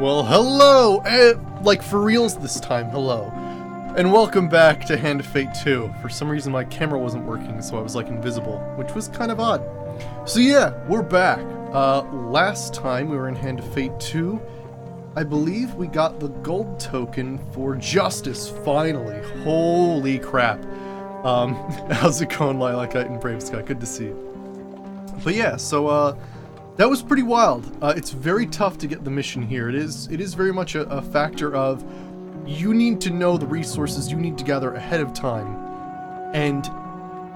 Well, hello! Like, for reals this time, hello. And welcome back to Hand of Fate 2. For some reason my camera wasn't working, so I was like invisible, which was kind of odd. So yeah, we're back. Last time we were in Hand of Fate 2, I believe we got the gold token for justice, finally. Holy crap. How's it going, Lilacite and Brave Sky? Good to see you. But yeah, so, that was pretty wild. It's very tough to get the mission here. It is very much a factor of you need to know the resources you need to gather ahead of time and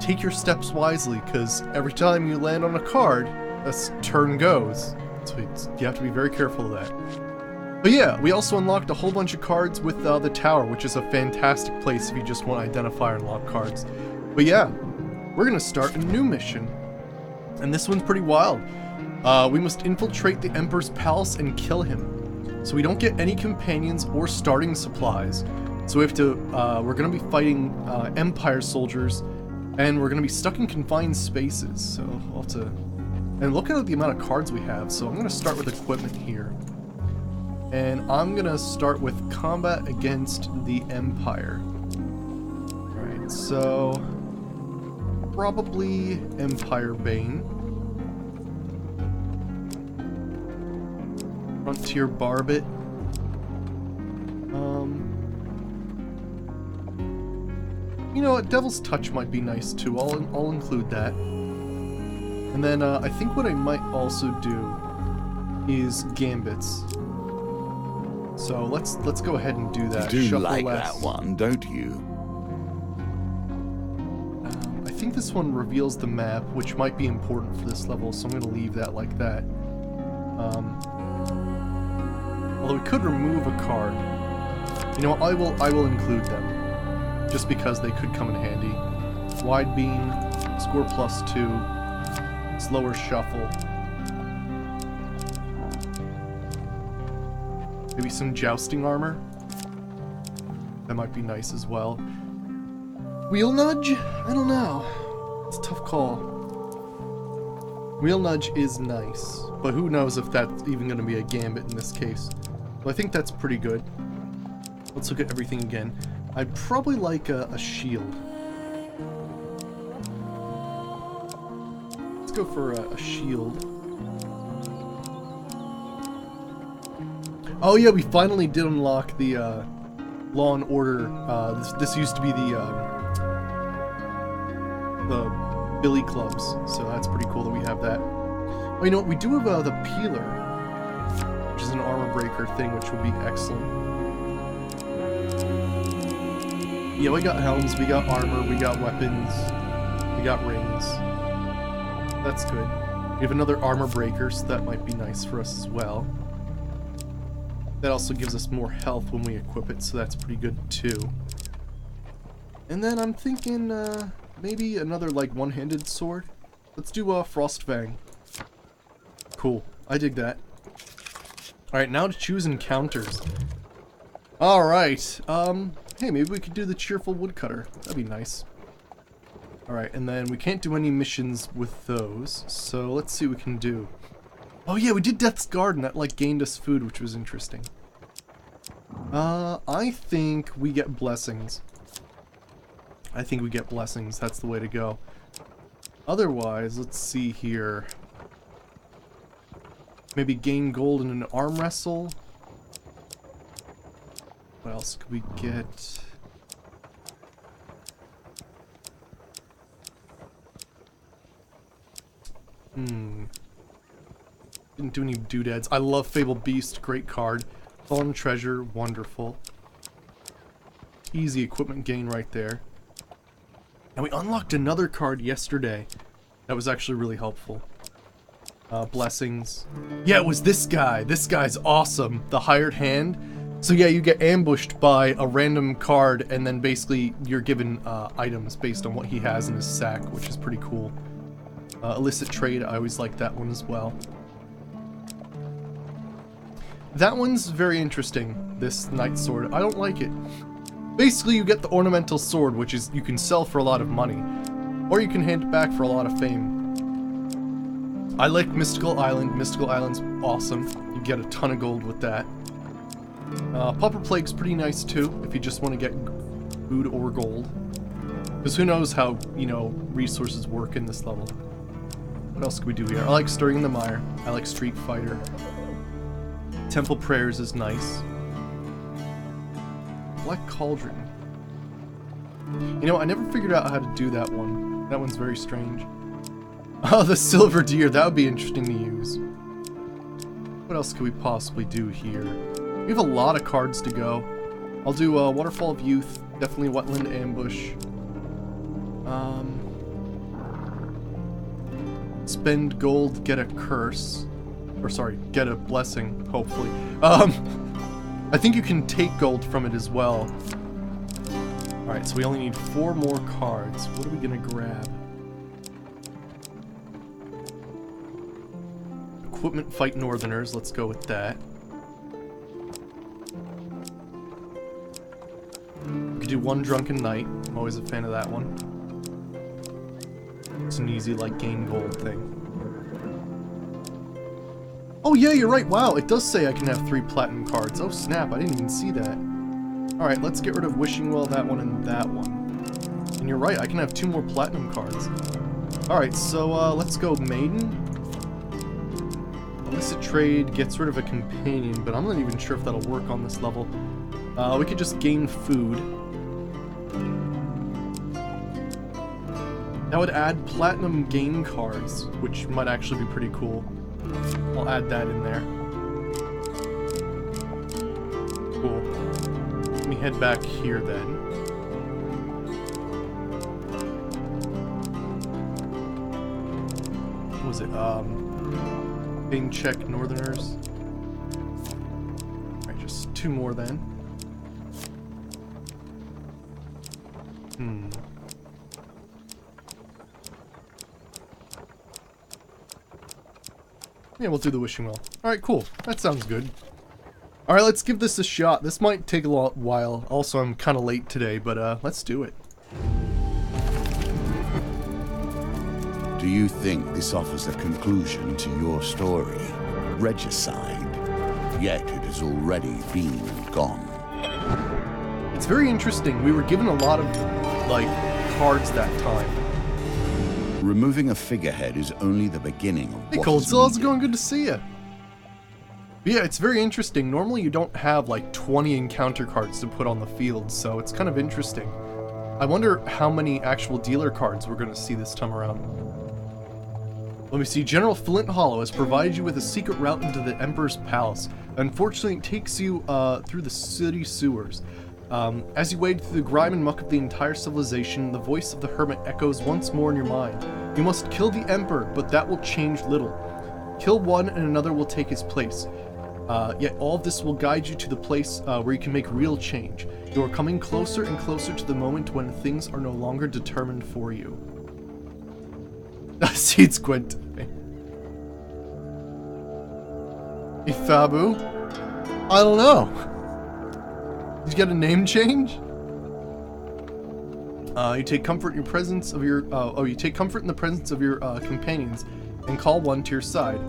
take your steps wisely, because every time you land on a card, a turn goes. So you have to be very careful of that. But yeah, we also unlocked a whole bunch of cards with the tower, which is a fantastic place if you just want to identify or unlock cards. But yeah, we're gonna start a new mission. And this one's pretty wild. We must infiltrate the Emperor's palace and kill him. So we don't get any companions or starting supplies. So we have to, we're gonna be fighting Empire soldiers, and we're gonna be stuck in confined spaces. So we'll have to, and look at the amount of cards we have. So I'm gonna start with equipment here. And I'm gonna start with combat against the Empire. Alright, so probably Empire Bane. Frontier Barbet. You know what, Devil's Touch might be nice too. I'll include that. And then I think what I might also do is Gambits. So let's go ahead and do that. You do like that one, don't you? I think this one reveals the map, which might be important for this level, so I'm gonna leave that like that. Although we could remove a card. You know what, I will include them. Just because they could come in handy. Wide Beam, score +2, slower shuffle. Maybe some jousting armor. That might be nice as well. Wheel Nudge? I don't know. It's a tough call. Wheel Nudge is nice, but who knows if that's even going to be a gambit in this case. Well, I think that's pretty good. Let's look at everything again. I'd probably like a shield. Let's go for a shield. Oh yeah, we finally did unlock the Law and Order. This used to be the Billy Clubs, so that's pretty cool that we have that. Oh, you know what? We do have the Peeler, which is an armor breaker thing, which would be excellent. Yeah, we got helms, we got armor, we got weapons, we got rings. That's good. We have another armor breaker, so that might be nice for us as well. That also gives us more health when we equip it, so that's pretty good too. And then I'm thinking maybe another like one-handed sword. Let's do Frostfang. Cool, I dig that. Alright, now to choose encounters. Alright, hey, maybe we could do the Cheerful Woodcutter. That'd be nice. Alright, and then we can't do any missions with those, so let's see what we can do. Oh yeah, we did Death's Guard, and that like gained us food, which was interesting. I think we get blessings. I think we get blessings, that's the way to go. Otherwise, let's see here. Maybe gain gold in an arm wrestle. What else could we get? Didn't do any doodads. I love Fable Beast, great card. Fallen Treasure, wonderful. Easy equipment gain right there. And we unlocked another card yesterday. That was actually really helpful. Blessings. Yeah, it was this guy. This guy's awesome. The Hired Hand. So yeah, you get ambushed by a random card, and then basically you're given items based on what he has in his sack, which is pretty cool. Illicit Trade, I always like that one as well. That one's very interesting, this Knight Sword. I don't like it. Basically, you get the Ornamental Sword, which is you can sell for a lot of money, or you can hand it back for a lot of fame. I like Mystical Island. Mystical Island's awesome. You get a ton of gold with that. Pauper Plague's pretty nice too, if you just want to get food or gold. Because who knows how, you know, resources work in this level. What else can we do here? I like Stirring in the Mire. I like Street Fighter. Temple Prayers is nice. Black Cauldron. You know, I never figured out how to do that one. That one's very strange. Oh, the Silver Deer. That would be interesting to use. What else could we possibly do here? We have a lot of cards to go. I'll do Waterfall of Youth. Definitely Wetland Ambush. Spend gold, get a curse. Or sorry, get a blessing, hopefully. I think you can take gold from it as well. Alright, so we only need 4 more cards. What are we gonna grab? Equipment Fight Northerners, let's go with that. We could do One Drunken Night. I'm always a fan of that one. It's an easy, like, gain gold thing. Oh yeah, you're right. Wow, it does say I can have 3 platinum cards. Oh snap, I didn't even see that. Alright, let's get rid of Wishing Well, that one, and that one. And you're right, I can have 2 more platinum cards. Alright, so let's go Maiden. Illicit Trade gets rid of a companion, but I'm not even sure if that'll work on this level. We could just gain food. That would add platinum gain cards, which might actually be pretty cool. I'll add that in there. Cool. Let me head back here then. What was it? Gain check Northerners. Alright, just 2 more then. Yeah, we'll do the Wishing Well. Alright, cool. That sounds good. Alright, let's give this a shot. This might take a while. Also, I'm kind of late today, but let's do it. Do you think this offers a conclusion to your story? Regicide. Yet it has already been and gone. It's very interesting. We were given a lot of, like, cards that time. Removing a figurehead is only the beginning of Hey, what Cold is Soul, how's it needed. going? Good to see you. Yeah, it's very interesting. Normally you don't have like 20 encounter cards to put on the field, so it's kind of interesting. I wonder how many actual dealer cards we're going to see this time around. Let me see. General Flint Hollow has provided you with a secret route into the Emperor's Palace. Unfortunately, it takes you through the city sewers. As you wade through the grime and muck of the entire civilization, the voice of the hermit echoes once more in your mind. You must kill the Emperor, but that will change little. Kill one and another will take his place. Yet all of this will guide you to the place where you can make real change. You are coming closer and closer to the moment when things are no longer determined for you. Seed Squint. Hey, Fabu? I don't know. Did you get a name change? You take comfort in your presence of your. You take comfort in the presence of your companions, and call one to your side.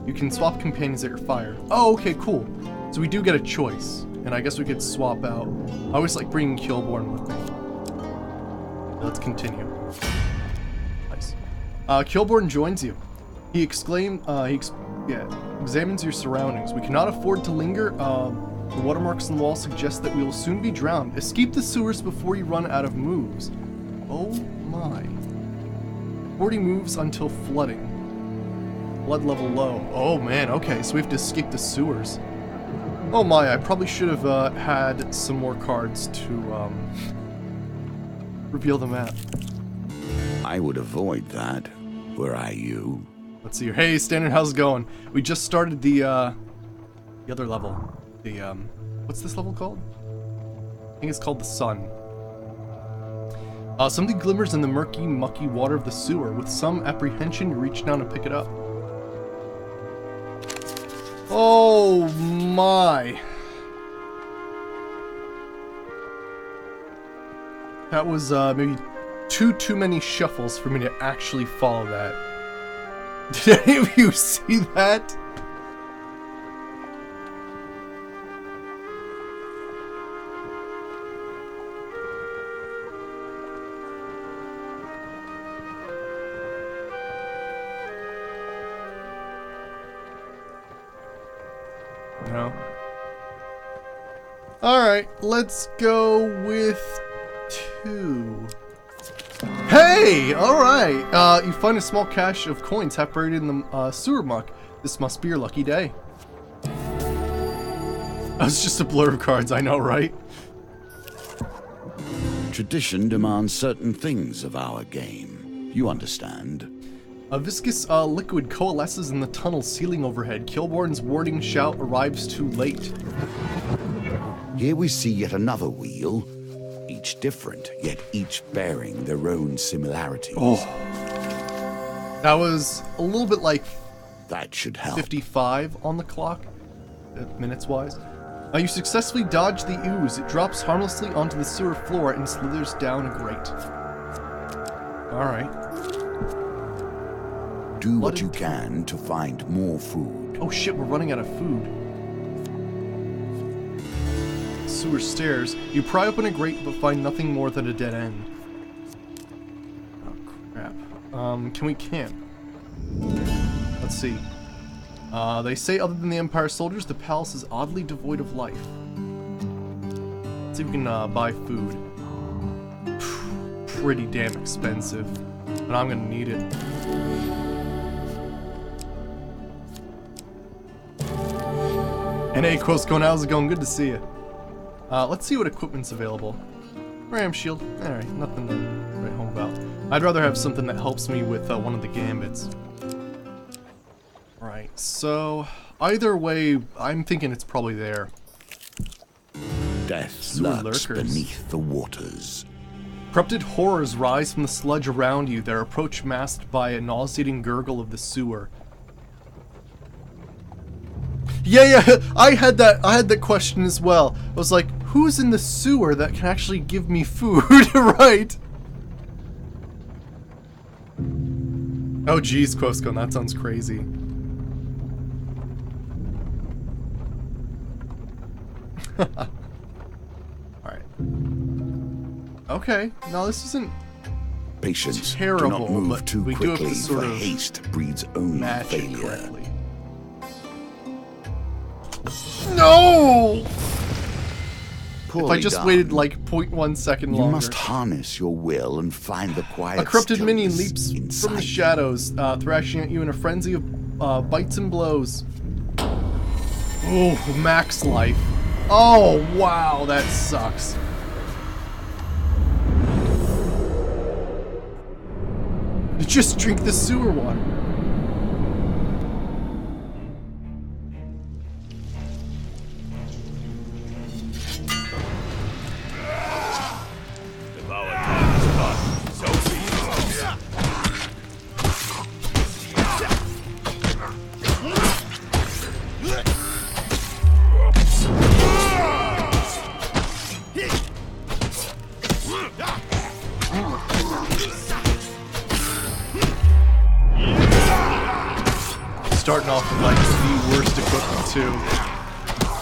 You can swap companions at your fire. Oh, okay, cool. So we do get a choice, and I guess we could swap out. I always like bringing Killborn with me. Let's continue. Nice. Killborn joins you. He examines your surroundings. We cannot afford to linger. The watermarks on the wall suggest that we will soon be drowned. Escape the sewers before you run out of moves. Oh my. 40 moves until flooding. Blood level low. Oh man, okay, so we have to escape the sewers. Oh my, I probably should have had some more cards to reveal the map. I would avoid that, were I you. Let's see here. Hey, Standard, how's it going? We just started the other level. The, what's this level called? I think it's called the Sun. Something glimmers in the murky, mucky water of the sewer. With some apprehension, you reach down to pick it up. Oh my. That was, maybe too many shuffles for me to actually follow that. Did any of you see that? No. Alright, let's go with 2. Hey! Alright! You find a small cache of coins half buried in the sewer muck. This must be your lucky day. That was just a blur of cards, I know, right? Tradition demands certain things of our game. You understand. A viscous liquid coalesces in the tunnel ceiling overhead. Kilborn's warning shout arrives too late. Here we see yet another wheel, each different, yet each bearing their own similarities. Oh. That was a little bit like That should help. 55 on the clock, minutes-wise. You successfully dodge the ooze. It drops harmlessly onto the sewer floor and slithers down a grate. Alright. Do what you can to find more food. Oh shit, we're running out of food. Sewer stairs. You pry open a grate but find nothing more than a dead end. Oh crap. Can we camp? Let's see. They say other than the Empire soldiers, the palace is oddly devoid of life. Let's see if we can buy food. Pretty damn expensive. But I'm gonna need it. And hey, Quoscone, how's it going? Good to see you. Let's see what equipment's available. Ram shield. Alright, nothing to write home about. I'd rather have something that helps me with one of the gambits. Right, so either way, I'm thinking it's probably there. Death Sewer lurks lurkers. beneath the waters. Corrupted horrors rise from the sludge around you, their approach masked by a nauseating gurgle of the sewer. Yeah, I had that question as well. I was like, who's in the sewer that can actually give me food, right? Oh geez, Quoscone, that sounds crazy. Alright. Okay, now this isn't Patience. terrible, Do not move but too we do have quickly, to sort for of haste breeds only match it failure. correctly. No! Poorly If I just done. waited like 0.1 second You longer. must harness your will and find the quiet A corrupted minion stillness leaps inside from the you. shadows, thrashing at you in a frenzy of bites and blows. Oh, max life. Oh, wow, that sucks. Just drink the sewer water. Starting off with like the worst equipment too.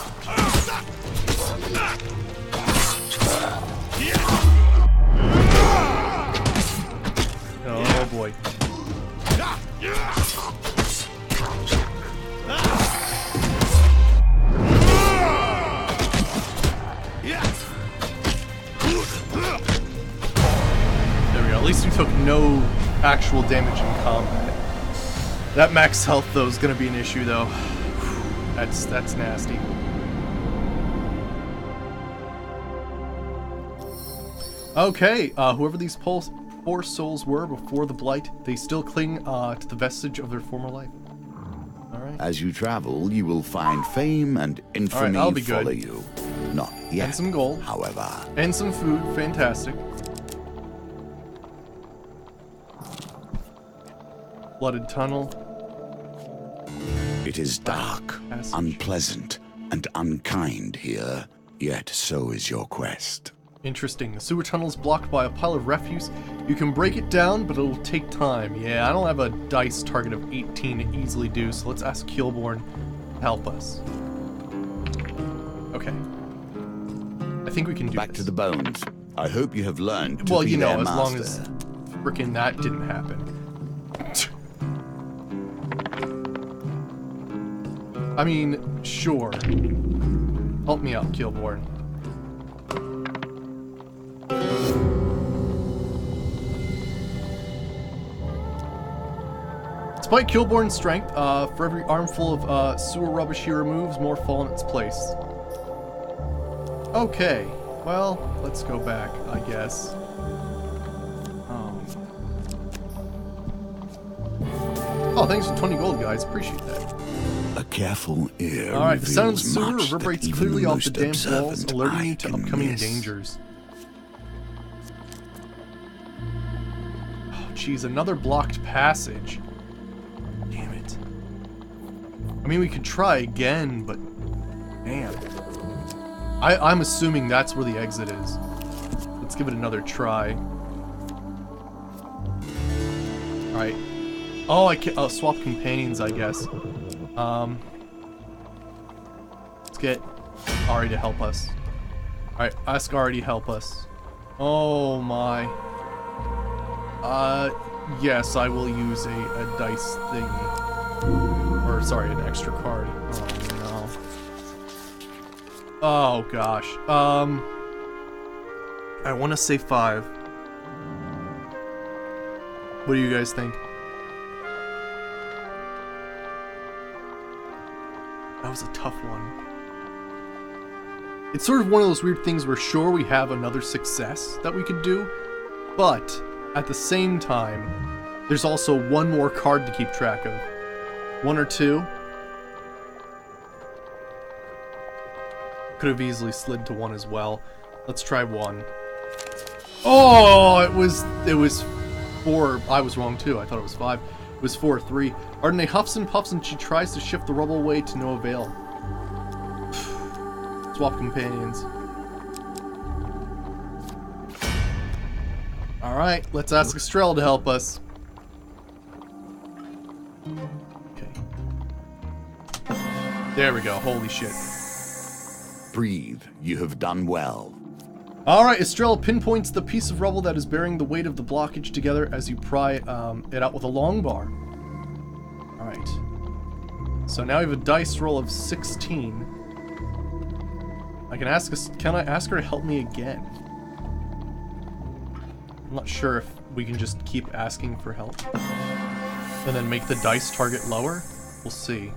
Oh boy. There we go. At least we took no actual damage in combat. That max health though is gonna be an issue though. That's nasty. Okay, whoever these poor souls were before the blight, they still cling to the vestige of their former life. Alright. As you travel, you will find fame and infamy that'll be good. follow you. Not yet, And some gold. however. And some food, fantastic. Flooded tunnel. It is dark, Passage. unpleasant, and unkind here, yet so is your quest. Interesting. The sewer tunnel is blocked by a pile of refuse. You can break it down, but it'll take time. Yeah, I don't have a dice target of 18 to easily do, so let's ask Kilborn to help us. Okay. I think we can do Back this. to the bones. I hope you have learned to Well, be you know, their as master. long as frickin' that didn't happen. I mean, sure. Help me out, Killborn. Despite Killborn's strength, for every armful of sewer rubbish he removes, more fall in its place. Okay, well, let's go back, I guess. Oh, thanks for 20 gold, guys. Appreciate that. A careful ear. Alright, the sound of the sewer reveals much reverberates that even clearly the off the most damp walls, observant alerting eye you to can upcoming miss. dangers. Oh, jeez, another blocked passage. Damn it. I mean, we could try again, but... damn. I'm assuming that's where the exit is. Let's give it another try. Alright. Oh, I can swap companions, I guess. Let's get Ari to help us. Alright, ask Ari to help us. Oh my. Yes, I will use a dice thingy. Or, sorry, an extra card. Oh no. Oh gosh. I want to say 5. What do you guys think? That was a tough one. It's sort of one of those weird things where sure we have another success that we could do, but at the same time, there's also one more card to keep track of. 1 or 2. Could have easily slid to 1 as well. Let's try 1. Oh, it was 4. I was wrong too. I thought it was 5. It was 4-3. Ardenay huffs and puffs and she tries to shift the rubble away to no avail. Swap companions. Alright, let's ask Estrella to help us. Okay. There we go. Holy shit. Breathe. You have done well. Alright, Estrella pinpoints the piece of rubble that is bearing the weight of the blockage together as you pry it out with a long bar. Alright. So now we have a dice roll of 16. Can I ask her to help me again? I'm not sure if we can just keep asking for help. And then make the dice target lower? We'll see.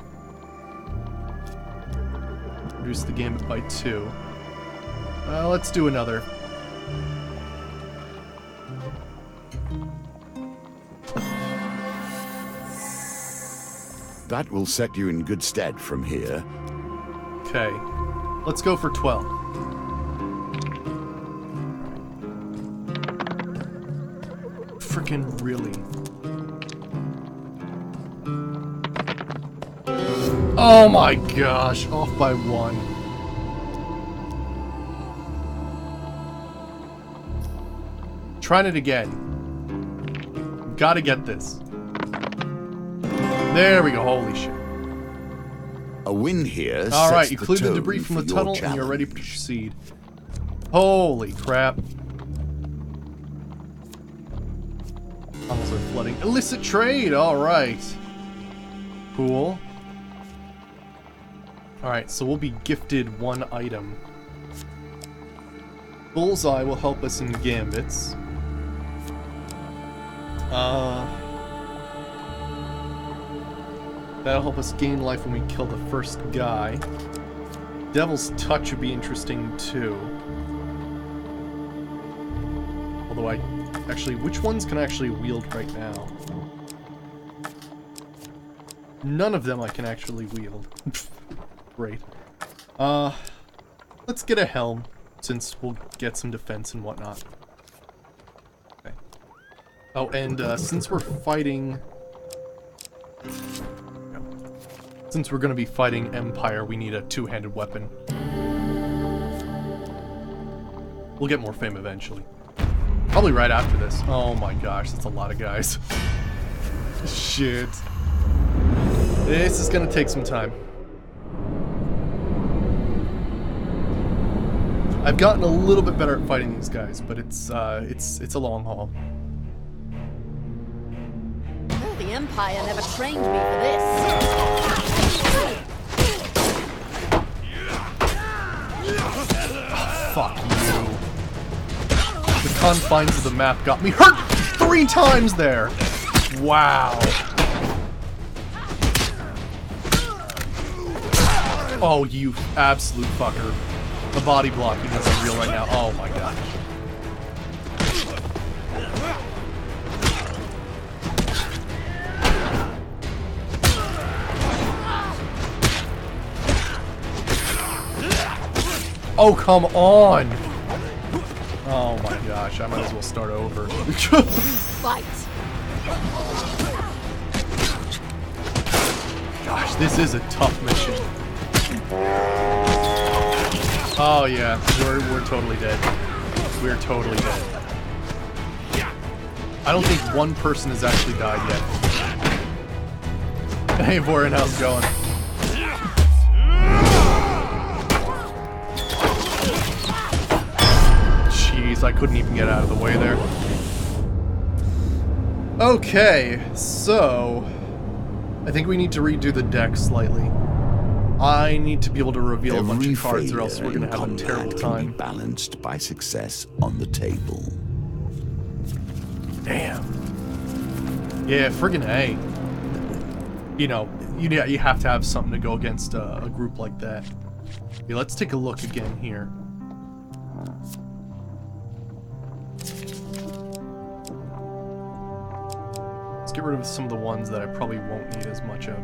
Reduce the gambit by 2. Let's do another. That will set you in good stead from here. Okay. Let's go for 12. Frickin' really. Oh my gosh, off by 1. Trying it again. Gotta get this. There we go, holy shit. A win here. Alright, you cleared the debris from the tunnel and you're ready to proceed. Holy crap. Tunnels are flooding. Illicit trade, alright. Cool. Alright, so we'll be gifted 1 item. Bullseye will help us in gambits. That'll help us gain life when we kill the first guy. Devil's Touch would be interesting too. Although actually, which ones can I actually wield right now? None of them I can actually wield. Great. Let's get a helm, since we'll get some defense and whatnot. Okay. Oh, and since we're fighting... Since we're going to be fighting Empire, we need a 2-handed weapon. We'll get more fame eventually. Probably right after this. Oh my gosh, that's a lot of guys. Shit. This is going to take some time. I've gotten a little bit better at fighting these guys, but it's a long haul. The Empire never trained me for this. Oh, fuck you. The confines of the map got me hurt 3 times there. Wow. Oh, you absolute fucker. The body blocking is unreal right now. Oh my god. Oh, come on! Oh my gosh, I might as well start over. Fight. Gosh, this is a tough mission. Oh yeah, we're totally dead. We're totally dead. I don't think one person has actually died yet. Hey, Vorin, how's it going? Jeez, I couldn't even get out of the way there. Okay, so I think we need to redo the deck slightly. I need to be able to reveal a bunch of cards, or else we're going to have a terrible time. Can be balanced by success on the table. Damn. Yeah, friggin' A. You know, you have to have something to go against a group like that. Yeah, let's take a look again here. Let's get rid of some of the ones that I probably won't need as much of.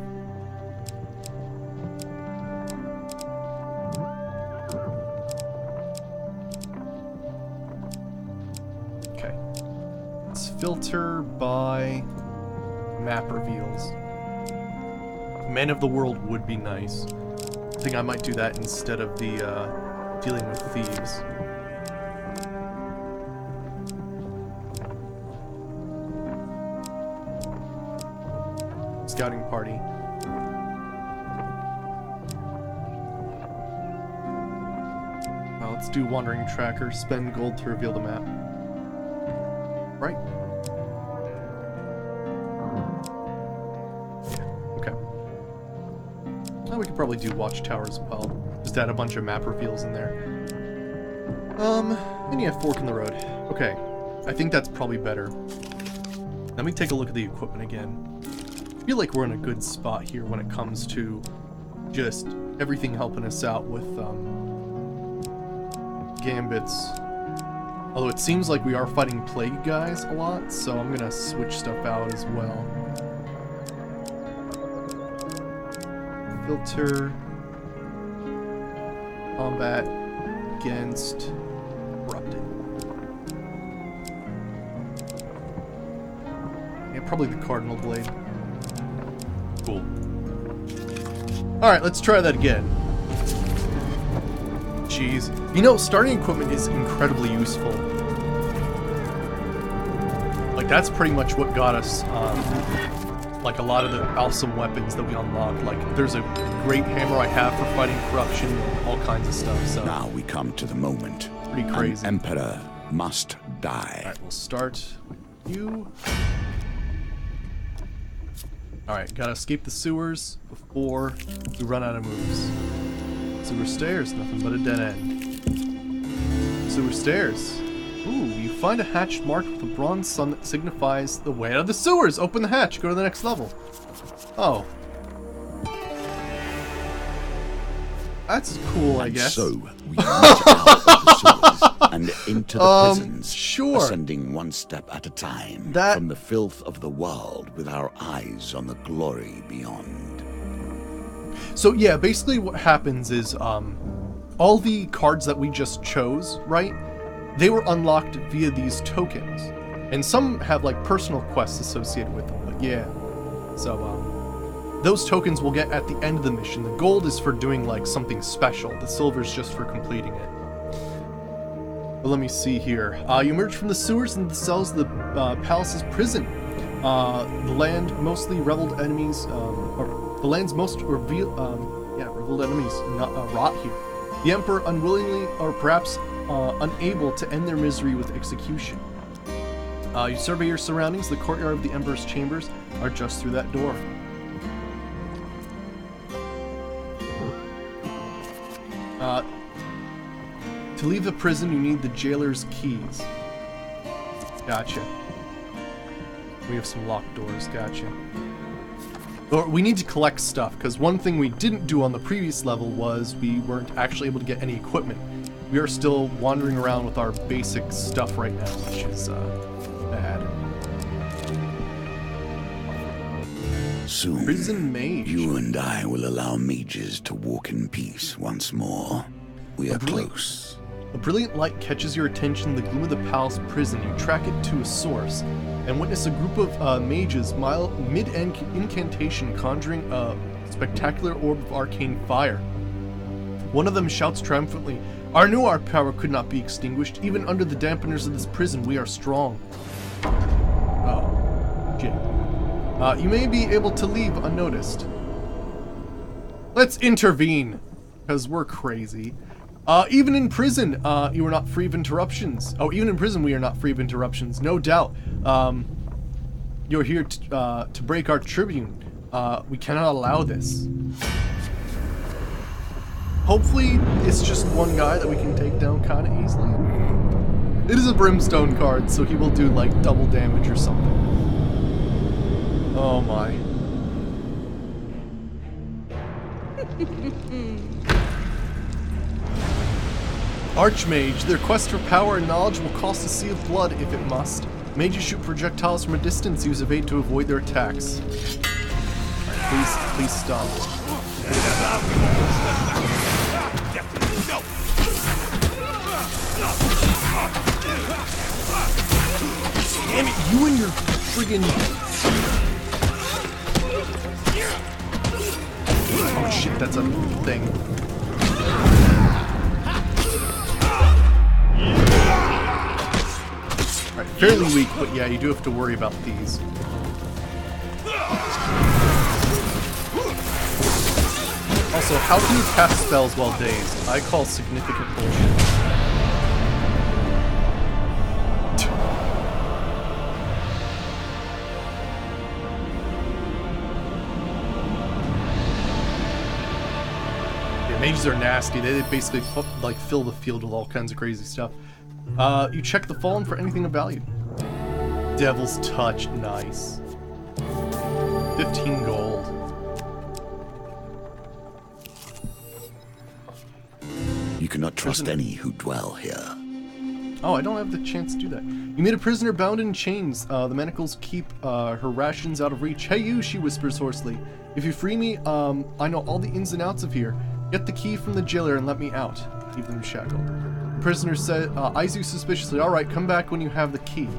Filter by map reveals. Men of the World would be nice. I think I might do that instead of the dealing with thieves. Scouting party. Let's do wandering tracker. Spend gold to reveal the map. Right. We could probably do watchtower as well. Just add a bunch of map reveals in there. And yeah, fork in the road. Okay, I think that's probably better. Let me take a look at the equipment again. I feel like we're in a good spot here when it comes to just everything helping us out with gambits. Although it seems like we are fighting plague guys a lot, so I'm gonna switch stuff out as well. Filter, combat against corrupted. Yeah, probably the cardinal blade. Cool. Alright, let's try that again. Jeez. You know, starting equipment is incredibly useful. Like, that's pretty much what got us, like a lot of the awesome weapons that we unlocked. Like, there's a great hammer I have for fighting corruption, all kinds of stuff. So now we come to the moment. Pretty crazy. An emperor must die. Alright, we'll start with you. Alright, gotta escape the sewers before we run out of moves. Sewer stairs, nothing but a dead end. Sewer stairs. Ooh, you find a hatch marked with a bronze sun that signifies the way out of the sewers. Open the hatch, go to the next level. Oh. That's cool, I guess. So, we reach out of the sewers and into the prisons, sure. ascending one step at a time from the filth of the world with our eyes on the glory beyond. So yeah, basically what happens is, all the cards that we just chose, right? They were unlocked via these tokens. And some have like personal quests associated with them, but yeah. So, those tokens we'll get at the end of the mission. The gold is for doing like something special. The silver is just for completing it. But let me see here. You emerge from the sewers into the cells of the palace's prison. The land mostly reveled enemies, or the land's most revealed enemies rot here. The Emperor unwillingly, or perhaps unable to end their misery with execution. You survey your surroundings. The courtyard of the Emperor's chambers are just through that door. To leave the prison, you need the jailer's keys. Gotcha. We have some locked doors. Gotcha. Or we need to collect stuff, because one thing we didn't do on the previous level was we weren't actually able to get any equipment. We are still wandering around with our basic stuff right now, which is bad. Soon, Prison mage. you and I will allow mages to walk in peace once more. We are close. A brilliant light catches your attention in the gloom of the palace prison. You track it to a source and witness a group of mages mid-incantation conjuring a spectacular orb of arcane fire. One of them shouts triumphantly, "I knew our power could not be extinguished. Even under the dampeners of this prison, we are strong." Oh, shit. You may be able to leave unnoticed. Let's intervene, because we're crazy. Even in prison, you are not free of interruptions. Oh, even in prison, we are not free of interruptions, no doubt. You're here to break our tribune. We cannot allow this. Hopefully, it's just one guy that we can take down kind of easily. It is a brimstone card, so he will do, like, double damage or something. Oh my. Archmage, their quest for power and knowledge will cost a sea of blood if it must. Mages shoot projectiles from a distance, use evade to avoid their attacks. Alright, please stop. Damn it, you and your friggin'... Oh shit, that's a thing. Alright, fairly weak, but yeah, you do have to worry about these. Also, how can you cast spells while dazed? I call significant bullshit. Mages are nasty. They basically like fill the field with all kinds of crazy stuff. You check the fallen for anything of value. Devil's Touch, nice. 15 gold. You cannot trust any who dwell here. Oh, I don't have the chance to do that. You meet a prisoner bound in chains. The manacles keep her rations out of reach. Hey you, she whispers hoarsely. If you free me, I know all the ins and outs of here. Get the key from the jailer and let me out. Leave them shackled. The prisoner said, eyes you suspiciously. Alright, come back when you have the key.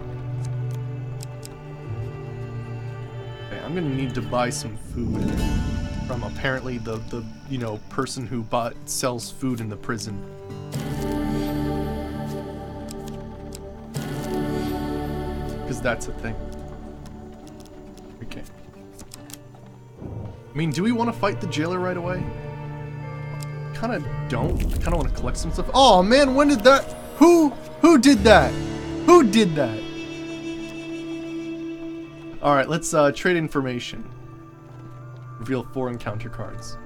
Okay, I'm gonna need to buy some food from apparently the you know, person who sells food in the prison. Because that's a thing. Okay. I mean, do we want to fight the jailer right away? Kind of don't. I kind of want to collect some stuff. Oh man, when did that? Who did that? Who did that? All right, let's trade information. Reveal 4 encounter cards.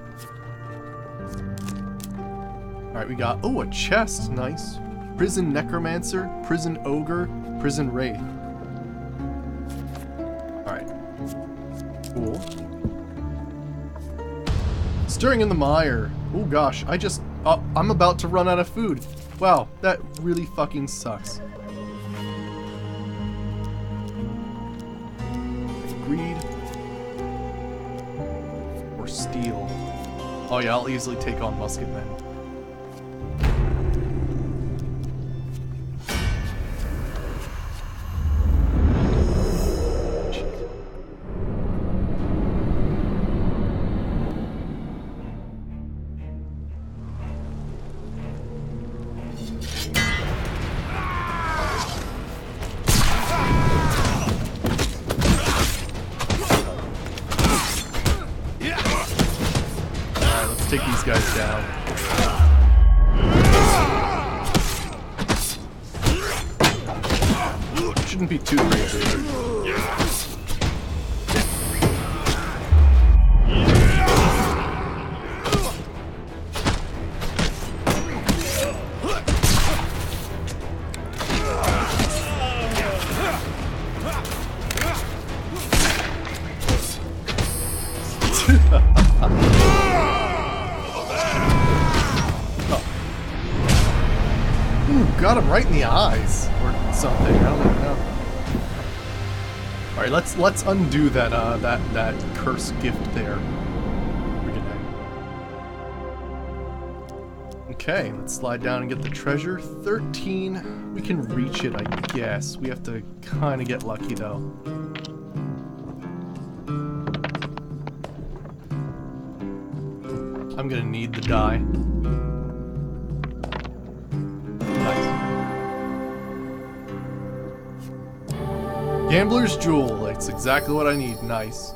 All right, we got a chest, nice. Prison necromancer, prison ogre, prison wraith. All right, cool. Stirring in the mire. Oh gosh, I'm about to run out of food. Wow, that really fucking sucks. Greed. Or steel. Oh yeah, I'll easily take on musketmen. Take these guys down. Shouldn't be too crazy. got him right in the eyes or something. I don't even know. All right, let's undo that that curse gift there. Okay, let's slide down and get the treasure. 13. We can reach it, I guess. We have to kind of get lucky though. I'm gonna need the die. Nice. Gambler's Jewel. It's exactly what I need. Nice.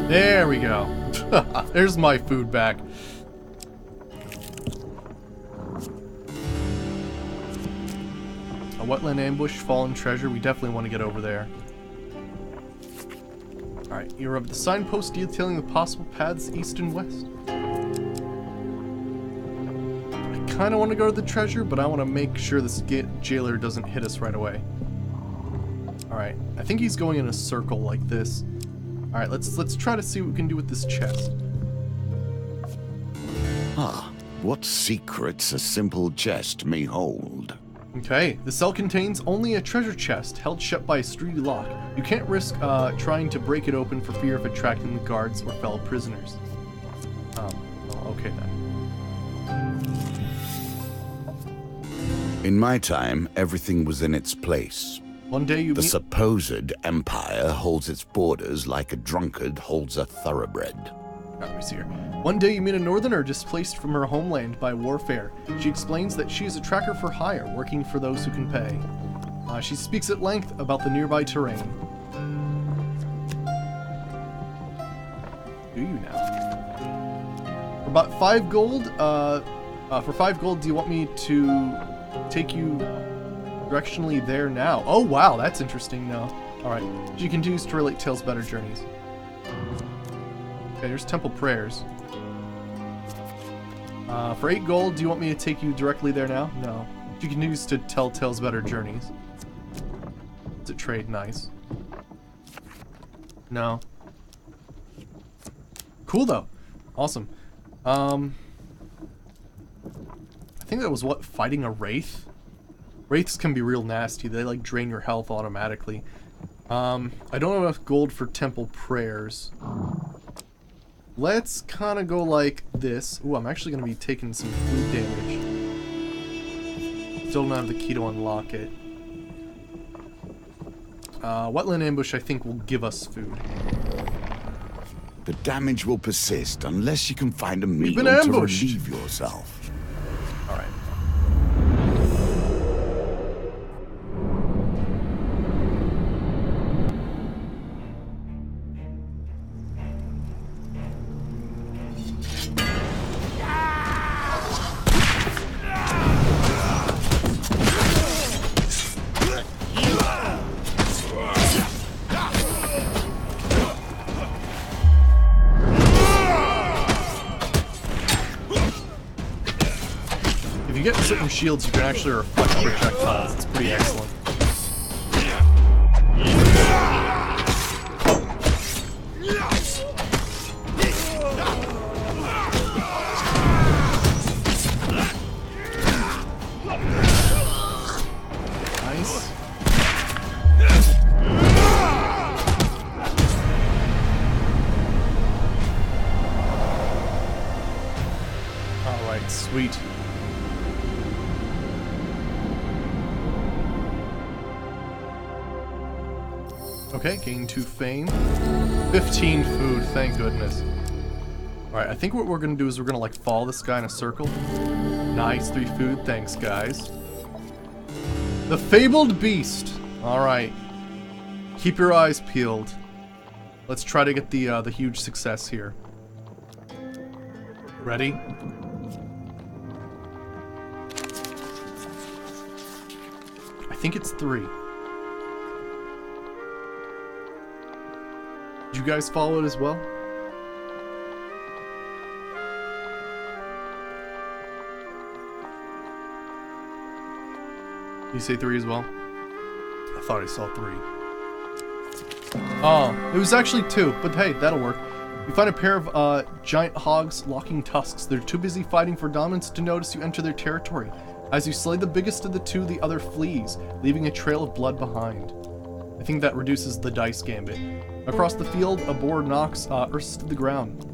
There we go. There's my food back. A wetland ambush, fallen treasure. We definitely want to get over there. Alright, you're of the signpost detailing the possible paths east and west. I kind of want to go to the treasure, but I want to make sure this jailer doesn't hit us right away. Alright, I think he's going in a circle like this. Alright, let's try to see what we can do with this chest. Ah, what secrets a simple chest may hold. Okay, the cell contains only a treasure chest held shut by a sturdy lock. You can't risk trying to break it open for fear of attracting the guards or fellow prisoners. Well, okay then. In my time, everything was in its place. One day you The supposed empire holds its borders like a drunkard holds a thoroughbred. Let me see here. One day you meet a northerner displaced from her homeland by warfare. She explains that she is a tracker for hire, working for those who can pay. She speaks at length about the nearby terrain. Do you now? For about 5 gold, for 5 gold, do you want me to take you directionally there now? Oh wow, that's interesting now. Alright, she continues to relate tales about her journeys. Okay, there's temple prayers. For 8 gold, do you want me to take you directly there now? No. She continues to tell tales about her journeys. It's a trade, nice. No. Cool though. Awesome. I think that was what, fighting a wraith? Wraiths can be real nasty. They like drain your health automatically. I don't have enough gold for temple prayers. Let's kind of go like this. Ooh, I'm actually going to be taking some food damage. Still don't have the key to unlock it. Wetland ambush, I think, will give us food. The damage will persist unless you can find a meal been to ambushed. relieve yourself. Alright. If you get certain shields, you can actually reflect projectiles. It's pretty excellent. Nice. Alright, sweet. Okay, gain 2 fame. 15 food, thank goodness. Alright, I think what we're gonna do is we're gonna like follow this guy in a circle. Nice, 3 food, thanks guys. The Fabled Beast. Alright. Keep your eyes peeled. Let's try to get the huge success here. Ready? I think it's 3. Did you guys follow it as well? You say 3 as well? I thought I saw 3. Oh, it was actually 2, but hey, that'll work. You find a pair of giant hogs locking tusks. They're too busy fighting for dominance to notice you enter their territory. As you slay the biggest of the 2, the other flees, leaving a trail of blood behind. I think that reduces the dice gambit. Across the field, a boar knocks Ursus to the ground.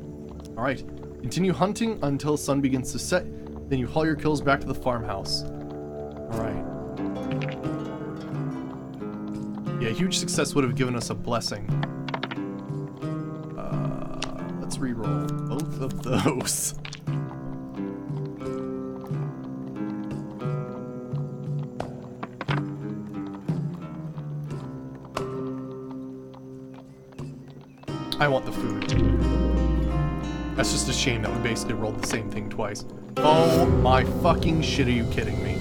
Alright, continue hunting until sun begins to set, then you haul your kills back to the farmhouse. Alright. Yeah, huge success would have given us a blessing. Let's reroll both of those. I want the food. That's just a shame that we basically rolled the same thing twice. Oh my fucking shit, are you kidding me?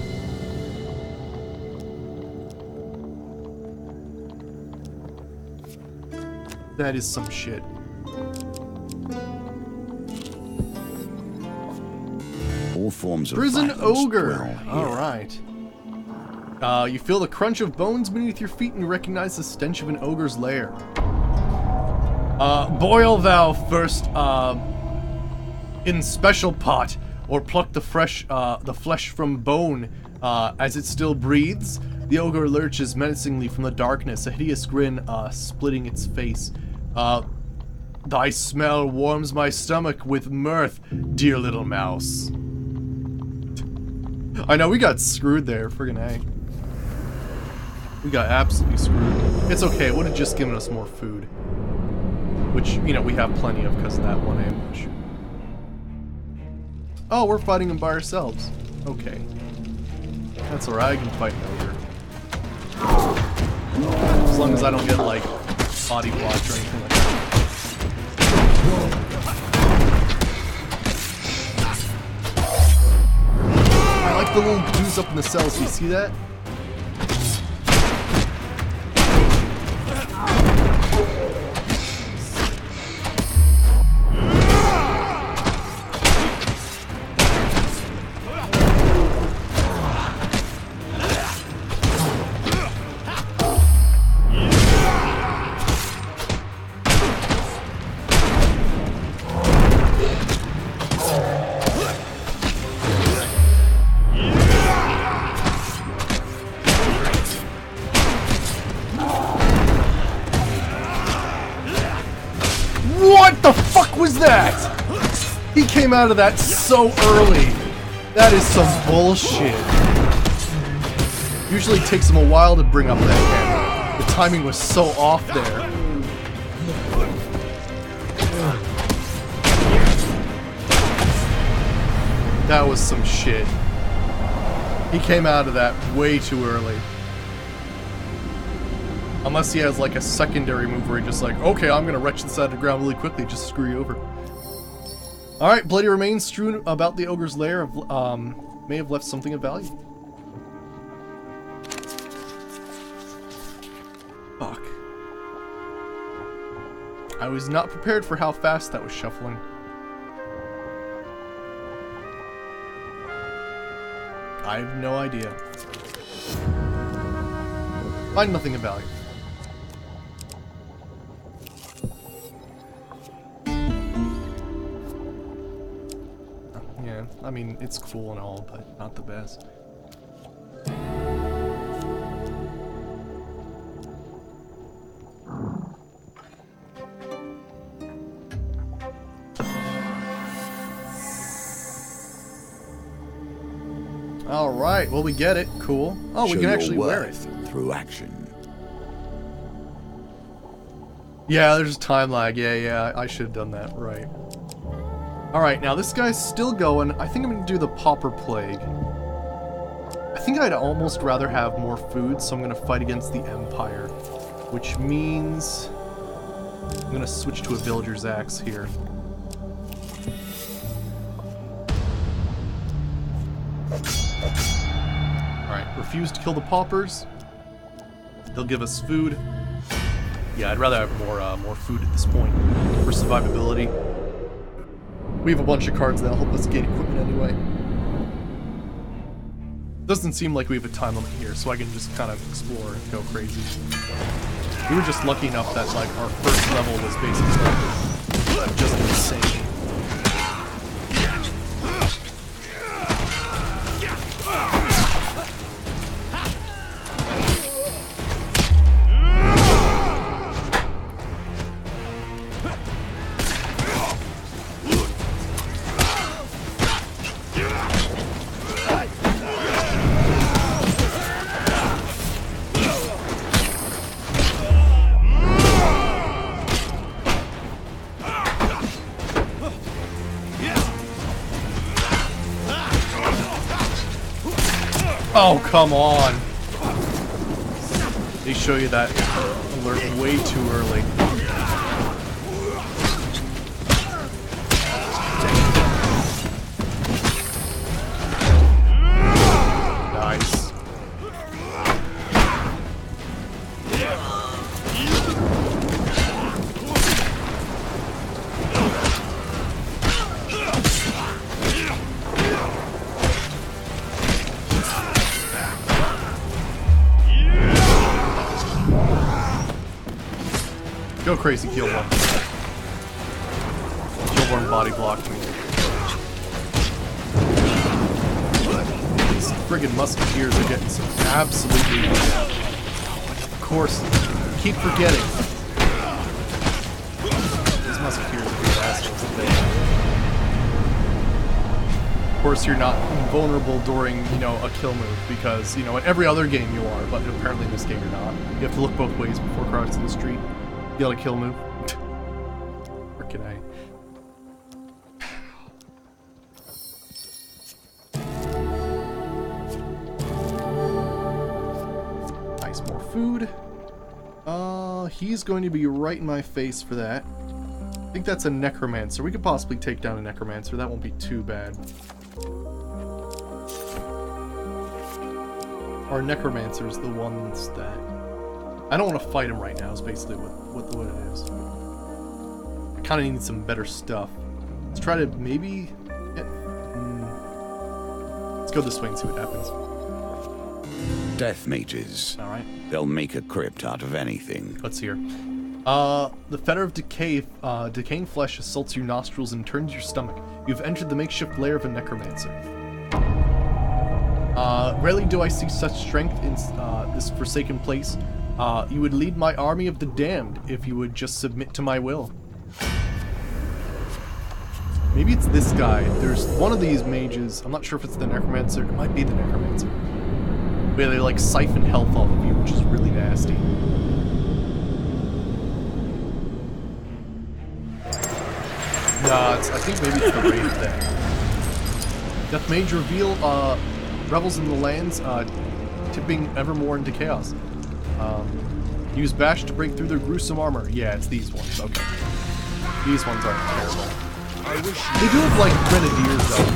That is some shit. All forms of Prison violence ogre. dwell here. Alright. You feel the crunch of bones beneath your feet and you recognize the stench of an ogre's lair. Boil thou first, in special pot, or pluck the flesh from bone, as it still breathes. The ogre lurches menacingly from the darkness, a hideous grin, splitting its face. Thy smell warms my stomach with mirth, dear little mouse. I know, we got screwed there, friggin' A. We got absolutely screwed. It's okay, it would have just given us more food. Which, you know, we have plenty of because of that one ambush. Oh, we're fighting them by ourselves. Okay. That's alright, I can fight an ogre. As long as I don't get, like, body blocked or anything like that. I like the little dudes up in the cells, do you see that? What the fuck was that? He came out of that so early. That is some bullshit. Usually it takes him a while to bring up that hammer. The timing was so off there. That was some shit. He came out of that way too early. Unless he has like a secondary move where he just like, okay, I'm gonna wretch this out of the ground really quickly, just screw you over. Alright, bloody remains strewn about the ogre's lair may have left something of value. Fuck. I was not prepared for how fast that was shuffling. I have no idea. Find nothing of value. Yeah, I mean, it's cool and all, but not the best. Alright, well we get it. Cool. Oh, we Show can your actually wear it. worth through action. Yeah, there's a time lag. Yeah, I should have done that. Right. Alright, now this guy's still going. I think I'm going to do the Pauper Plague. I think I'd almost rather have more food, so I'm going to fight against the Empire. Which means I'm going to switch to a Villager's Axe here. Alright, refuse to kill the paupers. They'll give us food. Yeah, I'd rather have more food at this point for survivability. We have a bunch of cards that'll help us gain equipment anyway. Doesn't seem like we have a time limit here, so I can just kind of explore and go crazy. We were just lucky enough that like our first level was basically just insane. Oh, come on. They show you that alert way too early. Nice. Go crazy, Killborn. Killborn body blocked me. These friggin' musketeers are getting some absolutely... Of course, keep forgetting. These musketeers are big assholes. Of course, you're not invulnerable during, you know, a kill move, because, you know, in every other game you are, but apparently in this game you're not. You have to look both ways before crossing the street. You got a kill move. Frickin' A. Nice, more food. He's going to be right in my face for that. I think that's a necromancer. We could possibly take down a necromancer. That won't be too bad. Our necromancers, the ones that... I don't want to fight him right now, is basically what it is. I kind of need some better stuff. Let's try to maybe... Let's go this way and see what happens. Death mages. Alright. They'll make a crypt out of anything. Let's hear. The fetter of decay, decaying flesh assaults your nostrils and turns your stomach. You've entered the makeshift lair of a necromancer. Rarely do I see such strength in this forsaken place. You would lead my army of the damned if you would just submit to my will. Maybe it's this guy. There's one of these mages. I'm not sure if it's the necromancer. It might be the necromancer. Where they like siphon health off of you, which is really nasty. Nah, I think maybe it's the raid thing. Death Mage reveal revels in the lands, tipping ever more into chaos. Use Bash to break through their gruesome armor. Yeah, it's these ones. Okay. These ones aren't terrible. They do have, like, grenadiers, though.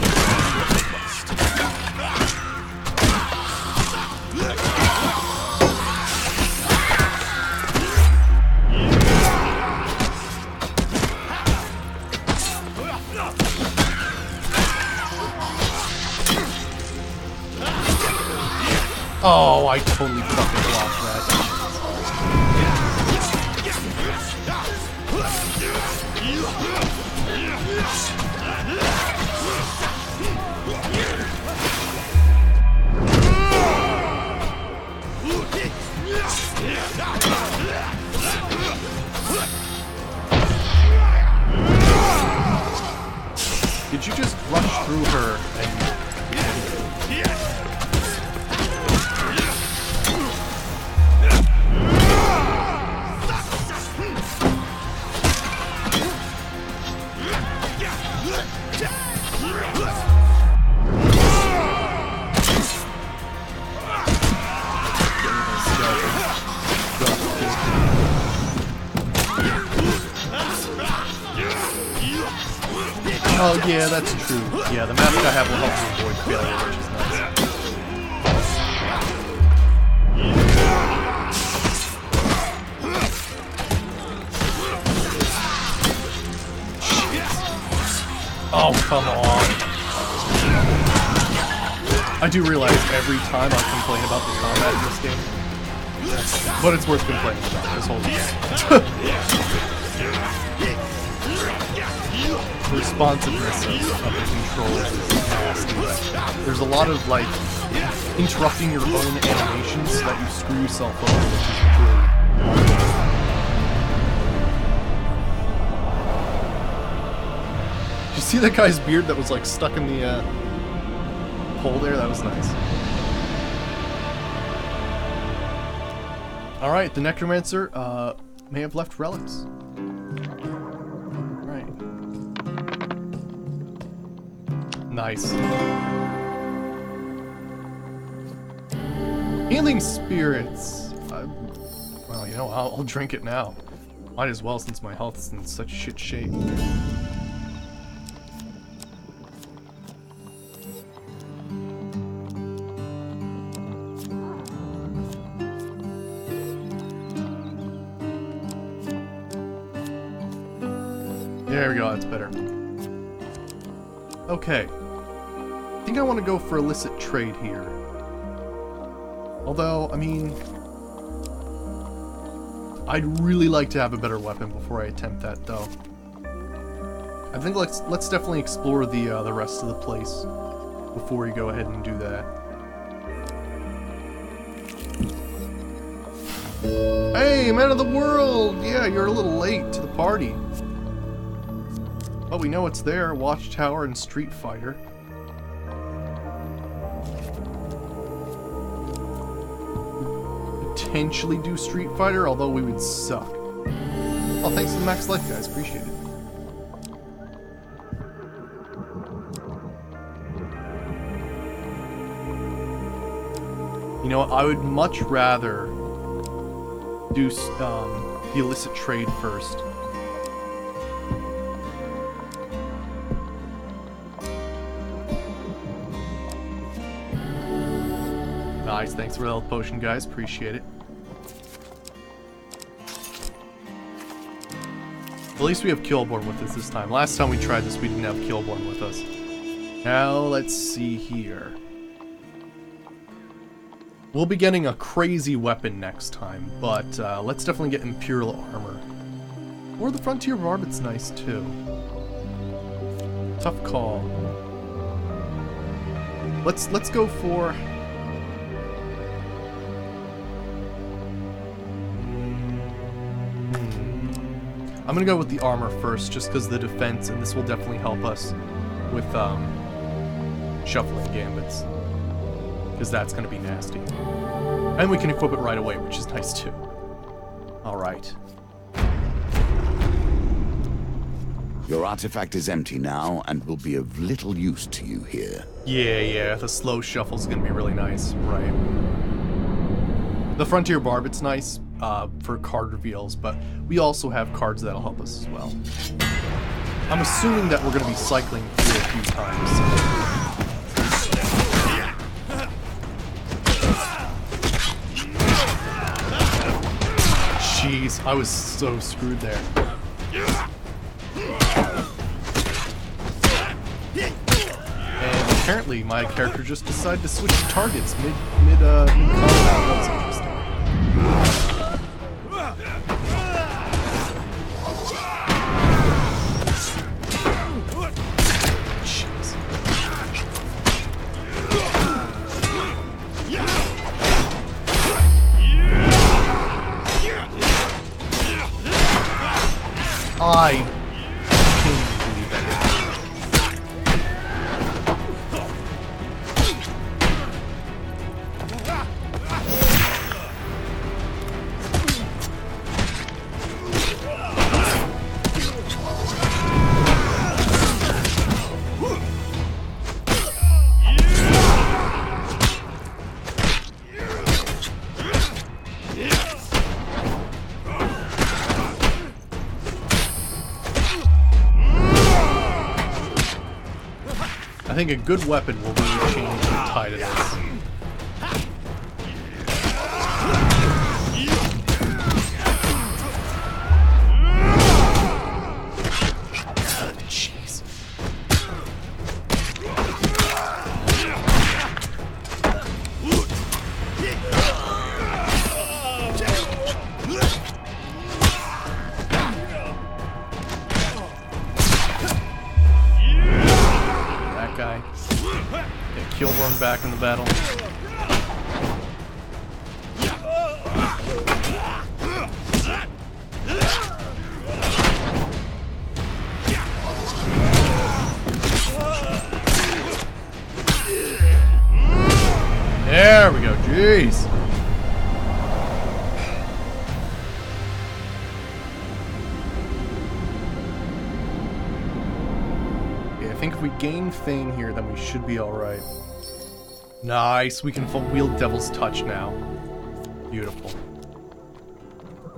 Oh, I totally fucking blocked that. Did you just rush through her and... Oh yeah, that's true. Yeah, the mask I have will help me avoid failure, which is nice. Oh, come on. I do realize every time I complain about the combat in this game, but it's worth complaining about this whole game. The responsiveness of the controls is nasty. There's a lot of, like, interrupting your own animations so that you screw yourself over, which is really... Did you see that guy's beard that was, like, stuck in the, hole there? That was nice. Alright, the Necromancer, may have left relics. Right. Nice. Healing spirits. Well, you know, I'll drink it now. Might as well since my health's in such shit shape. There we go, that's better. Okay. I think I want to go for illicit trade here. Although, I mean... I'd really like to have a better weapon before I attempt that, though. I think let's definitely explore the rest of the place before we go ahead and do that. Hey, man of the world! Yeah, you're a little late to the party. But we know it's there, Watchtower and Street Fighter. Potentially do Street Fighter, although we would suck. Oh, thanks to the Max Life guys, appreciate it. You know what, I would much rather do the illicit trade first. Nice, thanks for the health potion, guys. Appreciate it. At least we have Killborn with us this time. Last time we tried this, we didn't have Killborn with us. Now, let's see here. We'll be getting a crazy weapon next time, but let's definitely get Imperial Armor. Or the Frontier Barbet's nice, too. Tough call. Let's go for... I'm gonna go with the armor first, just because the defense, and this will definitely help us with shuffling gambits, because that's gonna be nasty. And we can equip it right away, which is nice too. All right. Your artifact is empty now, and will be of little use to you here. Yeah, the slow shuffle's gonna be really nice, right? The Frontier Barbet's nice for card reveals, but we also have cards that'll help us as well. I'm assuming that we're gonna be cycling through a few times. Jeez, I was so screwed there. And apparently my character just decided to switch targets mid-combat. That's interesting. Jeez. I can't believe that. I think a good weapon will really change the tide of this. Jeez. Killborn back in the battle. There we go, jeez. Okay, I think if we gain Fame here, then we should be alright. Nice, we can wield Devil's Touch now. Beautiful.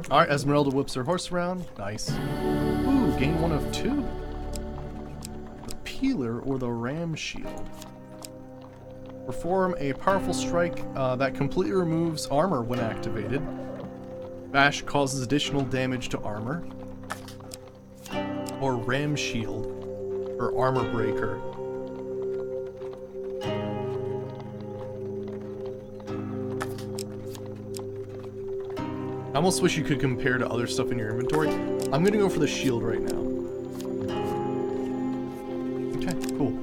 Alright, Esmeralda whips her horse around. Nice. Ooh, gain 1 of 2. The Peeler or the Ram Shield. Perform a powerful strike that completely removes armor when activated. Bash causes additional damage to armor. Or Ram Shield, or Armor Breaker. I almost wish you could compare to other stuff in your inventory. I'm gonna go for the shield right now. Okay, cool.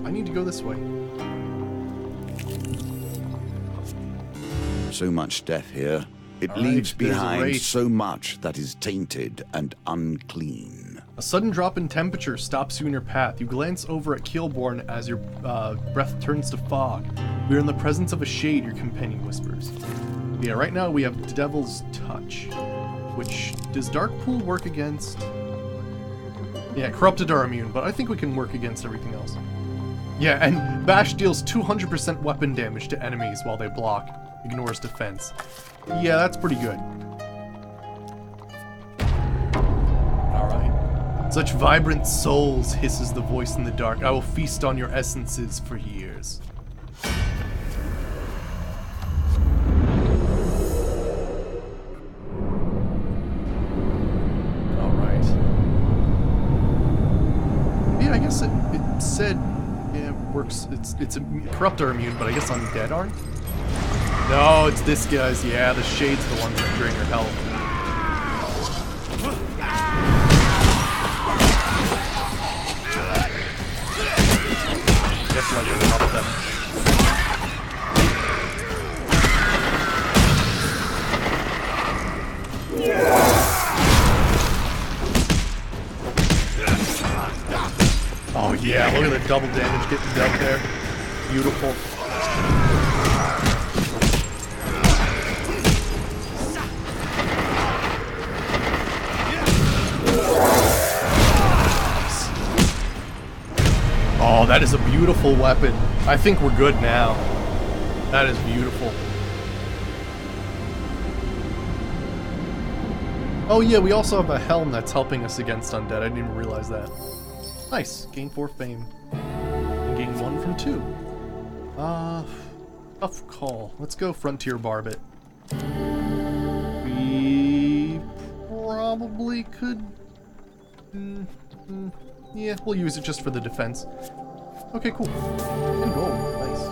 I need to go this way. So much death here. It All right, leaves there's a behind wraith. so much that is tainted and unclean. A sudden drop in temperature stops you in your path. You glance over at Keelborn as your breath turns to fog. We are in the presence of a shade, your companion whispers. Yeah, right now we have Devil's Touch, which does Dark Pool work against? Yeah, Corrupted are immune, but I think we can work against everything else. Yeah, and Bash deals 200% weapon damage to enemies while they block. Ignores defense. Yeah, that's pretty good. Alright. Such vibrant souls, hisses the voice in the dark. I will feast on your essences for years. Alright. Yeah, I guess it said it works. It's corrupt are immune, but I guess undead aren't? No, it's this guy's. Yeah, the shade's the one that drain your health. Definitely gonna help them. Oh yeah, look at the double damage getting dealt there. Beautiful. Oh, that is a beautiful weapon. I think we're good now. That is beautiful. Oh yeah, we also have a helm that's helping us against undead. I didn't even realize that. Nice. Gain 4 fame. And gain 1 from 2. Tough call. Let's go Frontier Barbet. We probably could... yeah, we'll use it just for the defense. Okay, cool. And gold. Nice.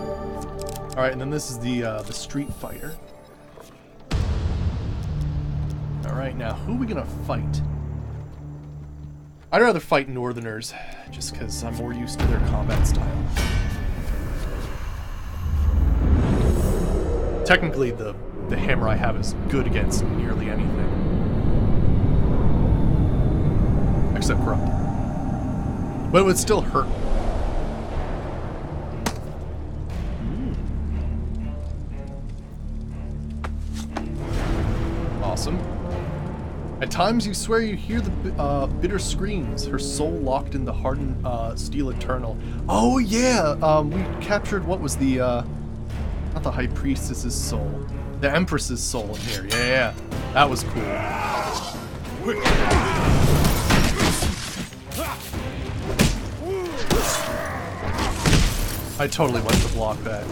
Alright, and then this is the Street Fighter. Alright, now who are we gonna fight? I'd rather fight Northerners, just because I'm more used to their combat style. Technically, the hammer I have is good against nearly anything. Except Corrupt. But it would still hurt. Awesome. At times you swear you hear the bitter screams, her soul locked in the hardened steel eternal. Oh yeah, we captured, what was the, not the High Priestess's soul, the Empress's soul in here. Yeah, that was cool. I totally went to block that.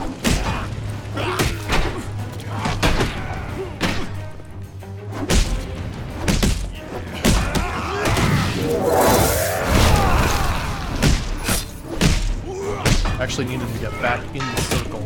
Actually needed to get back in the circle.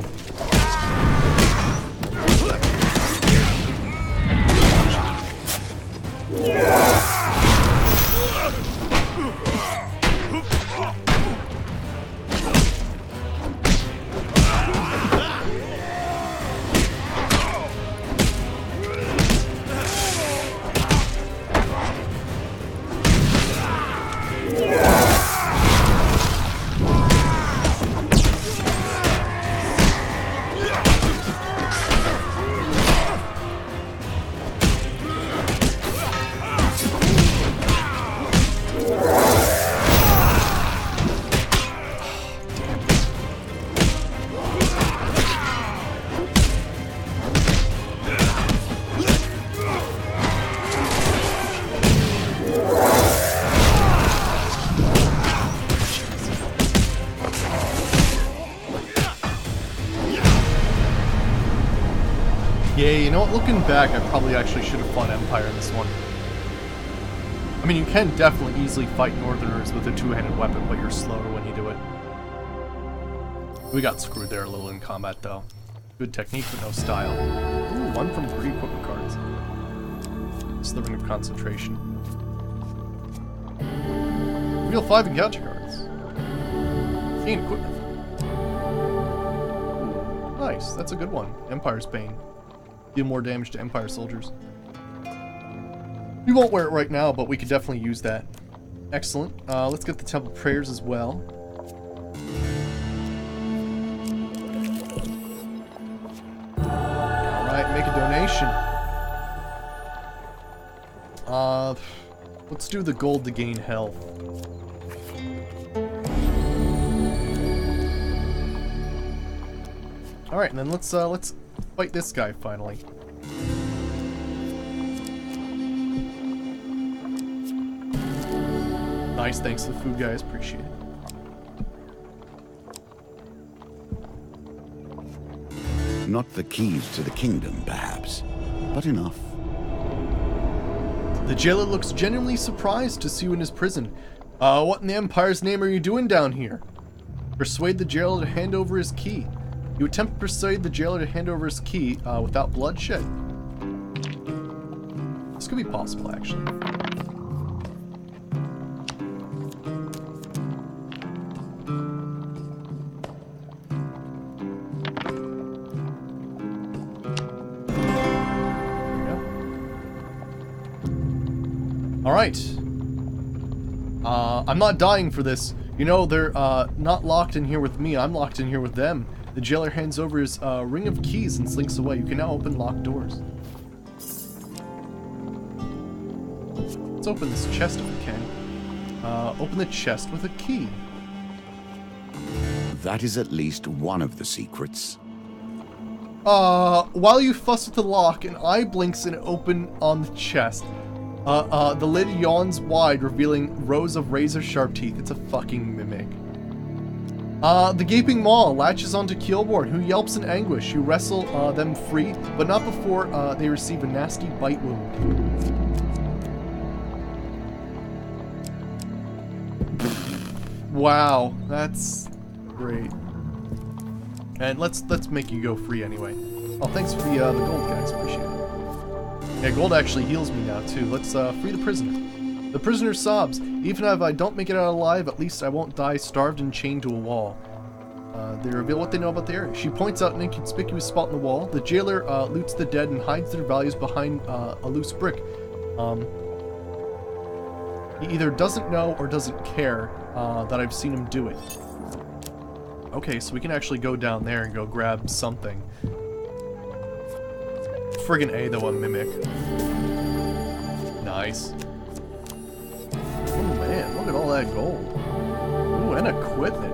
you know what? Looking back, I probably actually should have fought Empire in this one. I mean, you can definitely easily fight Northerners with a two-handed weapon, but you're slower when you do it. We got screwed there a little in combat, though. Good technique, but no style. Ooh, 1 from 3 equipment cards. Slivering of concentration. Real 5 encounter cards. Gain equipment. Ooh, nice, that's a good one. Empire's Bane. Deal more damage to Empire soldiers. We won't wear it right now, but we could definitely use that. Excellent. Let's get the Temple Prayers as well. Alright, make a donation. Let's do the gold to gain health. Alright, and then let's fight this guy finally. Nice, thanks to the food guys, appreciate it. Not the keys to the kingdom, perhaps, but enough. The jailer looks genuinely surprised to see you in his prison. What in the Empire's name are you doing down here? Persuade the jailer to hand over his key. You attempt to persuade the jailer to hand over his key without bloodshed. This could be possible, actually. Alright. I'm not dying for this. You know, they're not locked in here with me. I'm locked in here with them. The jailer hands over his ring of keys and slinks away. You can now open locked doors. Let's open this chest if we can. Open the chest with a key. That is at least one of the secrets. While you fuss with the lock, an eye blinks and open on the chest. The lid yawns wide, revealing rows of razor-sharp teeth. It's a fucking mimic. The gaping maw latches onto Keelborn, who yelps in anguish. You wrestle them free, but not before they receive a nasty bite wound. Wow, that's great. And let's make you go free anyway. Oh, thanks for the gold, guys. Appreciate it. Yeah, gold actually heals me now, too. Let's free the prisoner. The prisoner sobs. Even if I don't make it out alive, at least I won't die starved and chained to a wall. They reveal what they know about the area. She points out an inconspicuous spot in the wall. The jailer loots the dead and hides their values behind a loose brick. He either doesn't know or doesn't care that I've seen him do it. Okay, so we can actually go down there and go grab something. Friggin' A, though, a mimic. Nice. Oh man, look at all that gold. Ooh, and equipment.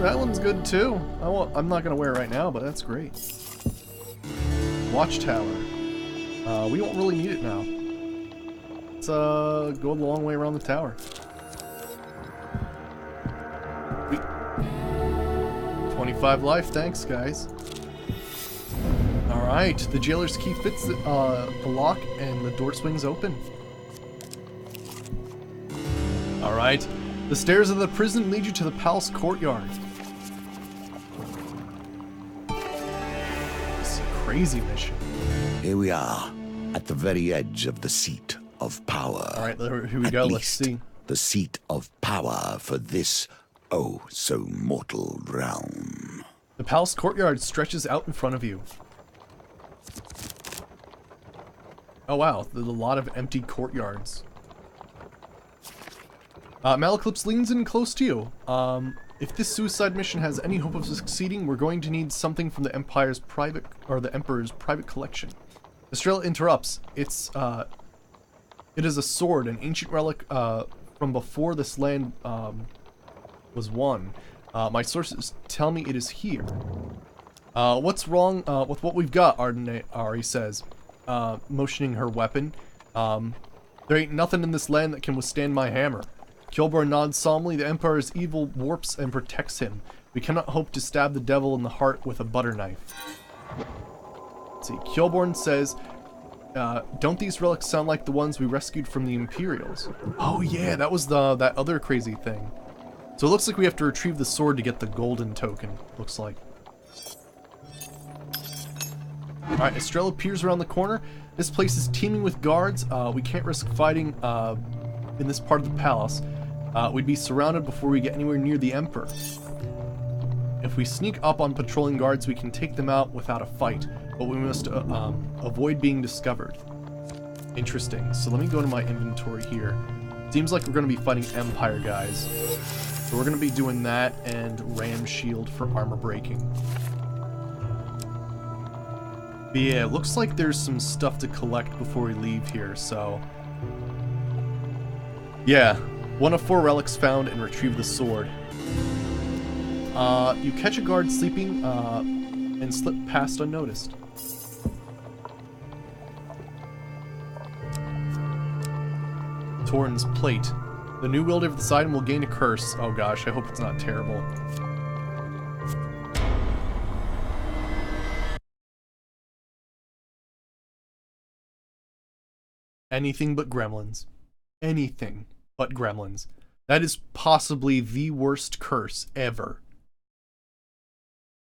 That one's good too. I'm not gonna wear it right now, but that's great. Watchtower. We don't really need it now. Let's go the long way around the tower. 25 life, thanks guys. Alright, the jailer's key fits the lock and the door swings open. Alright, the stairs of the prison lead you to the palace courtyard. This is a crazy mission. Here we are, at the very edge of the seat of power. Alright, here we go, let's see. The seat of power for this, oh so mortal realm. The palace courtyard stretches out in front of you. Oh wow, there's a lot of empty courtyards. Malaclips leans in close to you. If this suicide mission has any hope of succeeding, we're going to need something from the Empire's private, or the Emperor's private collection. Estrella interrupts. It is a sword, an ancient relic from before this land was won. My sources tell me it is here. What's wrong with what we've got? Ari says, motioning her weapon. There ain't nothing in this land that can withstand my hammer. Kilborn nods solemnly. The Empire's evil warps and protects him. We cannot hope to stab the devil in the heart with a butter knife. Let's see. Kjolborn says, don't these relics sound like the ones we rescued from the Imperials? Oh yeah, that was that other crazy thing. So it looks like we have to retrieve the sword to get the golden token, looks like. Alright, Estrella appears around the corner. This place is teeming with guards. We can't risk fighting in this part of the palace. We'd be surrounded before we get anywhere near the Emperor. If we sneak up on patrolling guards, we can take them out without a fight, but we must avoid being discovered. Interesting. So let me go to my inventory here. Seems like we're going to be fighting Empire guys. So we're going to be doing that and Ram Shield for armor breaking. But yeah, it looks like there's some stuff to collect before we leave here, so... yeah, 1 of 4 relics found and retrieve the sword. You catch a guard sleeping, and slip past unnoticed. Torn's plate. The new wielder of the side will gain a curse. Oh gosh, I hope it's not terrible. Anything but gremlins. Anything but gremlins. That is possibly the worst curse ever.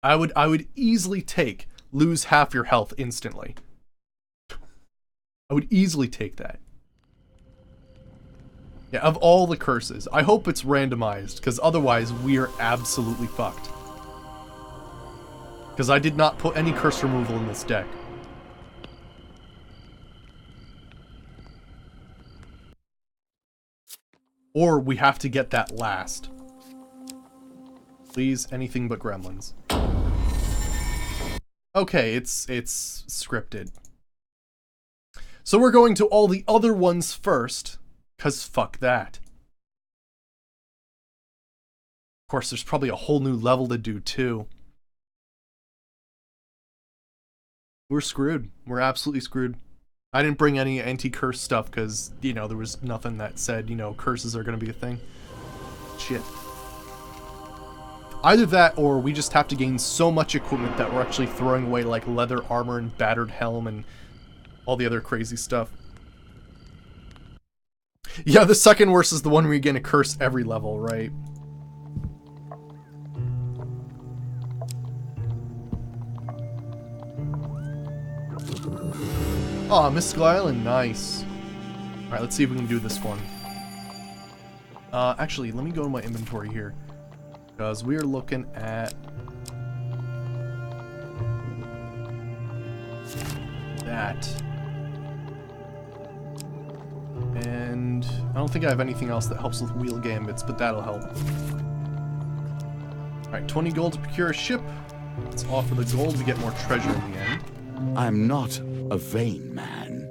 I would easily take lose half your health instantly. I would easily take that. Yeah, of all the curses. I hope it's randomized, because otherwise we are absolutely fucked. Because I did not put any curse removal in this deck. Or we have to get that last. Please, anything but gremlins. Okay, it's scripted. So we're going to all the other ones first, because fuck that. Of course, there's probably a whole new level to do, too. We're screwed. We're absolutely screwed. I didn't bring any anti-curse stuff because, you know, there was nothing that said, you know, curses are going to be a thing. Shit. Either that or we just have to gain so much equipment that we're actually throwing away like leather armor and battered helm and all the other crazy stuff. Yeah, the second worst is the one where you gain a curse every level, right? Aw, Mystical Island, nice. Alright, let's see if we can do this one. Actually, let me go to my inventory here. Because we are looking at... that. And I don't think I have anything else that helps with wheel gambits, but that'll help. Alright, 20 gold to procure a ship. Let's offer the gold to get more treasure in the end. I'm not a vain man.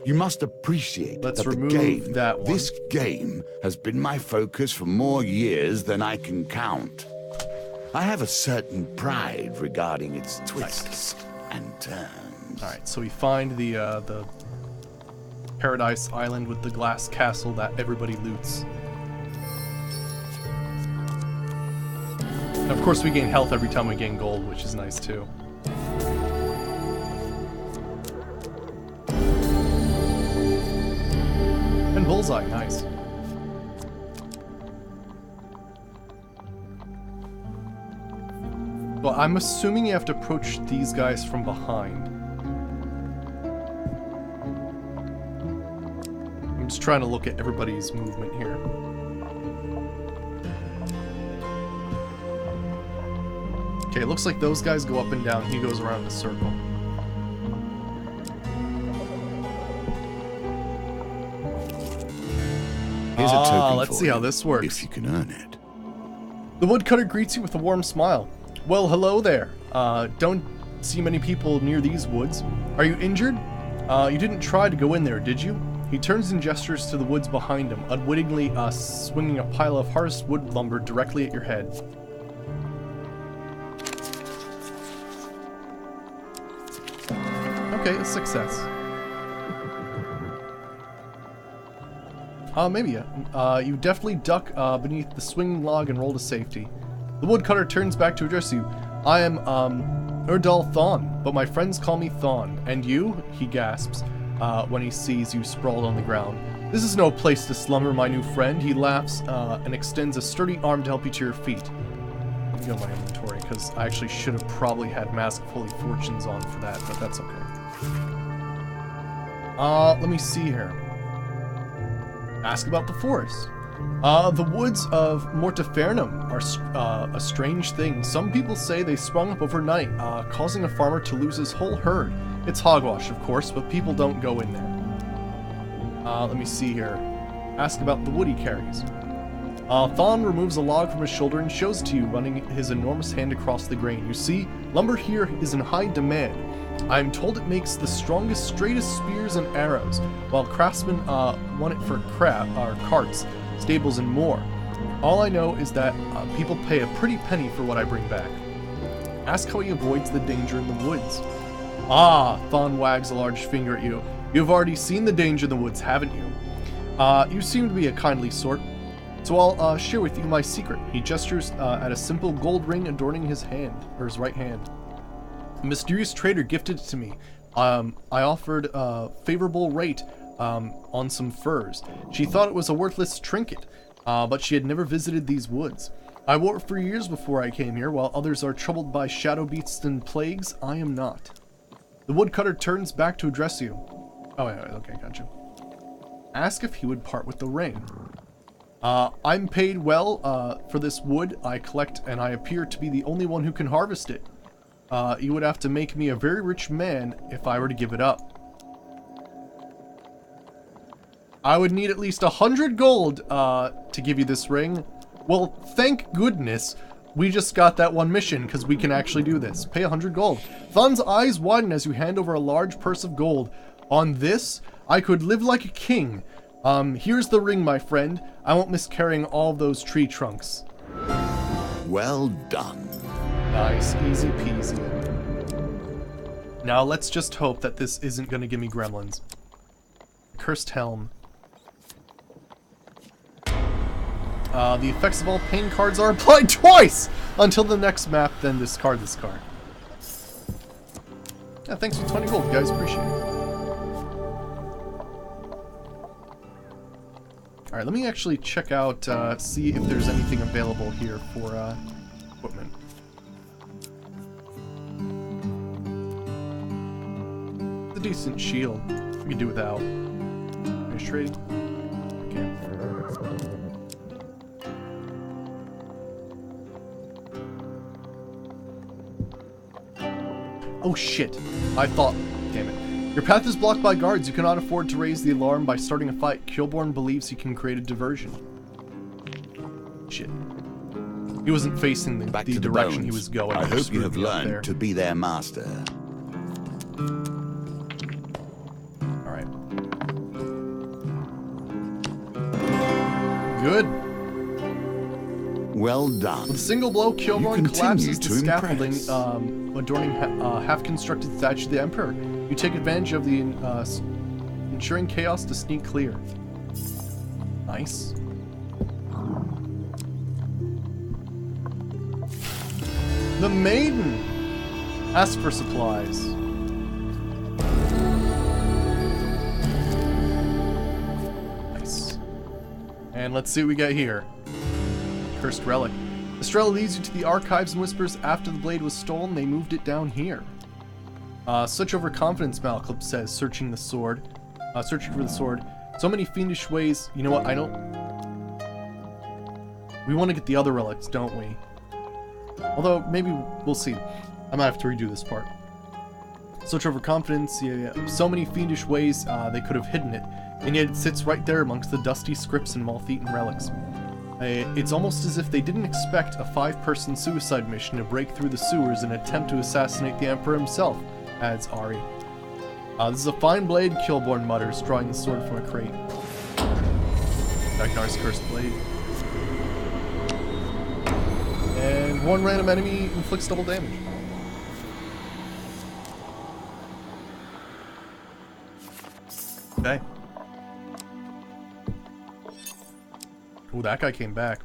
You must appreciate Let's that the remove game, that one. this game, has been my focus for more years than I can count. I have a certain pride regarding its twists and turns. Alright, so we find the Paradise Island with the glass castle that everybody loots. And of course we gain health every time we gain gold, which is nice too. And bullseye, nice. Well, I'm assuming you have to approach these guys from behind. I'm just trying to look at everybody's movement here. Okay, it looks like those guys go up and down. He goes around in a circle. Here's a token let's for see you, how this works. if you can earn it. The woodcutter greets you with a warm smile. Well, hello there. Don't see many people near these woods. Are you injured? You didn't try to go in there, did you? He turns and gestures to the woods behind him, unwittingly swinging a pile of hardest wood lumber directly at your head. Okay, a success. Maybe, yeah. You definitely duck beneath the swinging log and roll to safety. The woodcutter turns back to address you. I am, Erdal Thon. but my friends call me Thon. And you? He gasps when he sees you sprawled on the ground. This is no place to slumber, my new friend. He laughs and extends a sturdy arm to help you to your feet. Let me go to my inventory, because I actually should have probably had Mask of Holy Fortunes on for that, but that's okay. Let me see here. Ask about the forest. The woods of Mortifernum are a strange thing. Some people say they sprung up overnight, causing a farmer to lose his whole herd. It's hogwash, of course, but people don't go in there. Let me see here. Ask about the wood he carries. Thon removes a log from his shoulder and shows it to you, running his enormous hand across the grain. You see, lumber here is in high demand. I am told it makes the strongest, straightest spears and arrows, while craftsmen want it for carts, stables, and more. All I know is that people pay a pretty penny for what I bring back. Ask how he avoids the danger in the woods. Ah, Thon wags a large finger at you. You've already seen the danger in the woods, haven't you? You seem to be a kindly sort, so I'll share with you my secret. He gestures at a simple gold ring adorning his hand, or his right hand. A mysterious trader gifted it to me. I offered a favorable rate on some furs. She thought it was a worthless trinket, but she had never visited these woods. I wore it for years before I came here. While others are troubled by shadow beasts and plagues, I am not. The woodcutter turns back to address you. Oh, yeah, okay, gotcha. Ask if he would part with the ring. I'm paid well for this wood I collect, and I appear to be the only one who can harvest it. You would have to make me a very rich man if I were to give it up. I would need at least 100 gold to give you this ring. Well, thank goodness we just got that one mission, because we can actually do this. Pay 100 gold. Thun's eyes widen as you hand over a large purse of gold. On this, I could live like a king. Here's the ring, my friend. I won't miss carrying all those tree trunks. Well done. Nice, easy peasy. Now let's just hope that this isn't going to give me gremlins. Cursed Helm. The effects of all pain cards are applied twice! Until the next map, then discard this card. Yeah, thanks for 20 gold, guys. Appreciate it. Alright, let me actually check out, see if there's anything available here for, equipment. It's a decent shield. We can do without. Finish trade. Okay. Oh shit. I thought... Damn it. Your path is blocked by guards. You cannot afford to raise the alarm by starting a fight. Kilborn believes he can create a diversion. Shit. He wasn't facing the direction he was going. I hope you have learned to be their master. Alright. Good. Well done. With a single blow, Kilborn collapses the scaffolding adorning half-constructed statue of the Emperor. You take advantage of the ensuring chaos to sneak clear. Nice. The Maiden! Ask for supplies. Nice. And let's see what we got here. Cursed Relic. Estrella leads you to the archives and whispers after the blade was stolen, they moved it down here. Such overconfidence, Malclip says, searching for the sword. So many fiendish ways. You know what, we want to get the other relics, don't we? Although, maybe we'll see. I might have to redo this part. Such overconfidence, yeah. So many fiendish ways they could have hidden it, and yet it sits right there amongst the dusty scripts and moth-eaten relics. It's almost as if they didn't expect a 5-person suicide mission to break through the sewers and attempt to assassinate the Emperor himself, adds Ari. This is a fine blade, Kilborn mutters, drawing the sword from a crate. Ragnar's cursed blade. And one random enemy inflicts double damage. Okay. Ooh, that guy came back.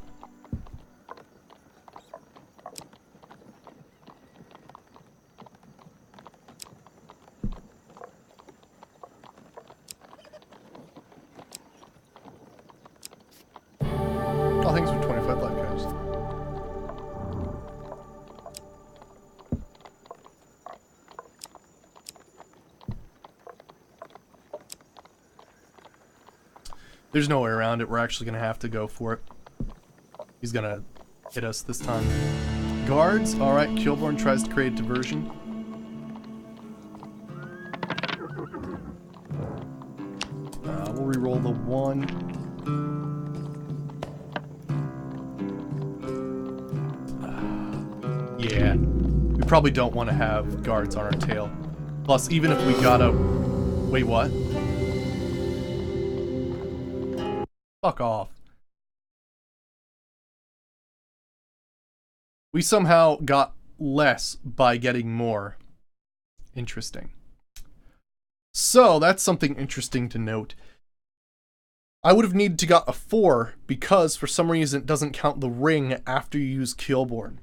There's no way around it. We're actually gonna have to go for it. He's gonna hit us this time. Guards. All right. Killborn tries to create diversion. We'll re-roll the 1. Yeah. We probably don't want to have guards on our tail. Plus, even if we gotta... Wait, what? Fuck off. We somehow got less by getting more. Interesting. So, that's something interesting to note. I would have needed to got a 4 because for some reason it doesn't count the ring after you use Killborn.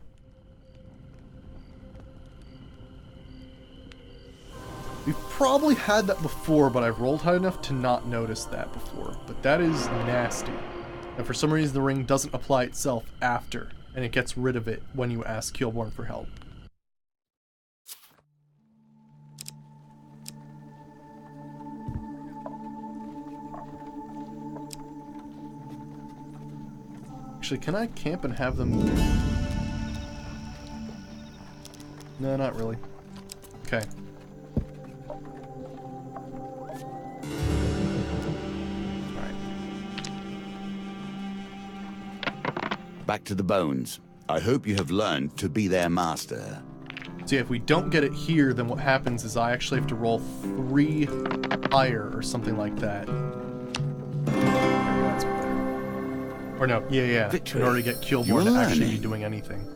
We've probably had that before, but I've rolled high enough to not notice that before. But that is nasty. And for some reason the ring doesn't apply itself after, and it gets rid of it when you ask Killborn for help. Actually, can I camp and have them... No, not really. Okay. Alright. Back to the bones. I hope you have learned to be their master. So yeah, if we don't get it here, then what happens is I actually have to roll 3 higher or something like that. Or no, yeah. Victory. In order to get Killborn to actually be doing anything.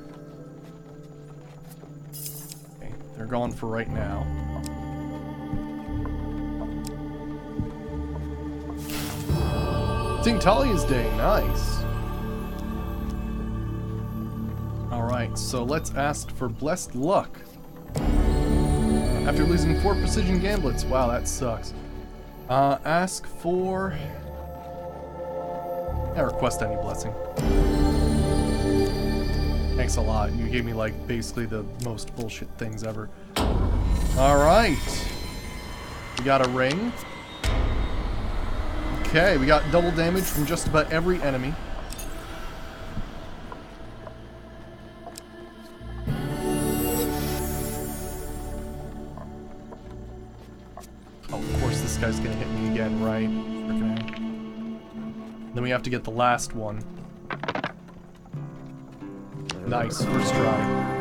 Okay, they're going for right now. St. Talia's Day, nice. Alright, so let's ask for blessed luck. After losing 4 precision gamblets, wow, that sucks. Ask for... Yeah, request any blessing. Thanks a lot. You gave me, like, basically the most bullshit things ever. Alright. We got a ring. Okay, we got double damage from just about every enemy. Oh, of course this guy's gonna hit me again, right? Frickin' A. Then we have to get the last one. Nice, first try.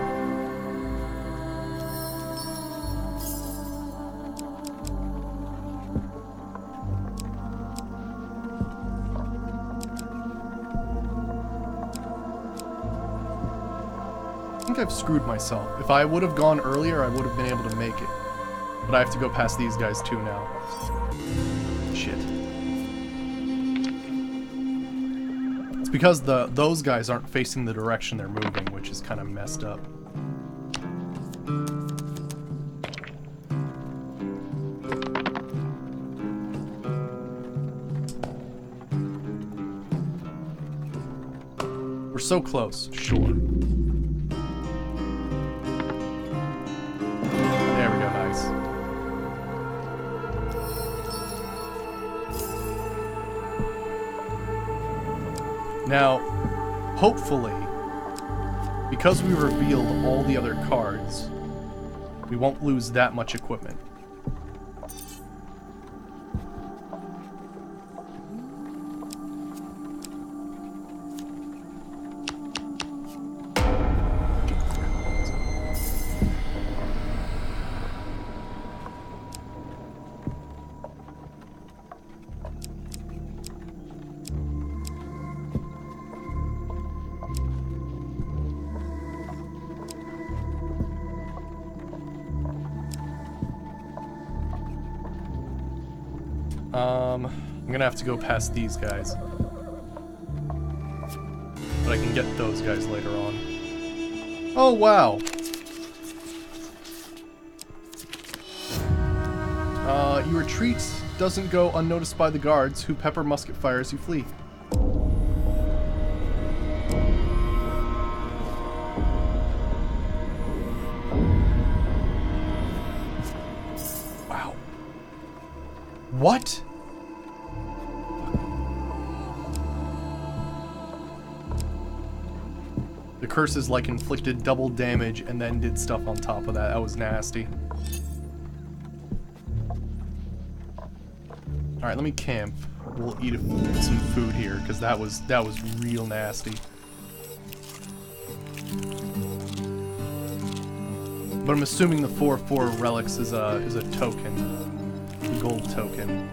I think I've screwed myself. If I would have gone earlier, I would have been able to make it. But I have to go past these guys too now. Shit. Because those guys aren't facing the direction they're moving, which is kind of messed up. We're so close, sure. There we go, nice. Now, hopefully, because we revealed all the other cards, we won't lose that much equipment. I'm gonna have to go past these guys. But I can get those guys later on. Oh, wow! You retreat doesn't go unnoticed by the guards, who pepper musket fire as you flee. Wow. What? The curses, like, inflicted double damage and then did stuff on top of that. That was nasty. Alright, let me camp. We'll eat some food here, because that was real nasty. But I'm assuming the 4-4 relics is a token. A gold token.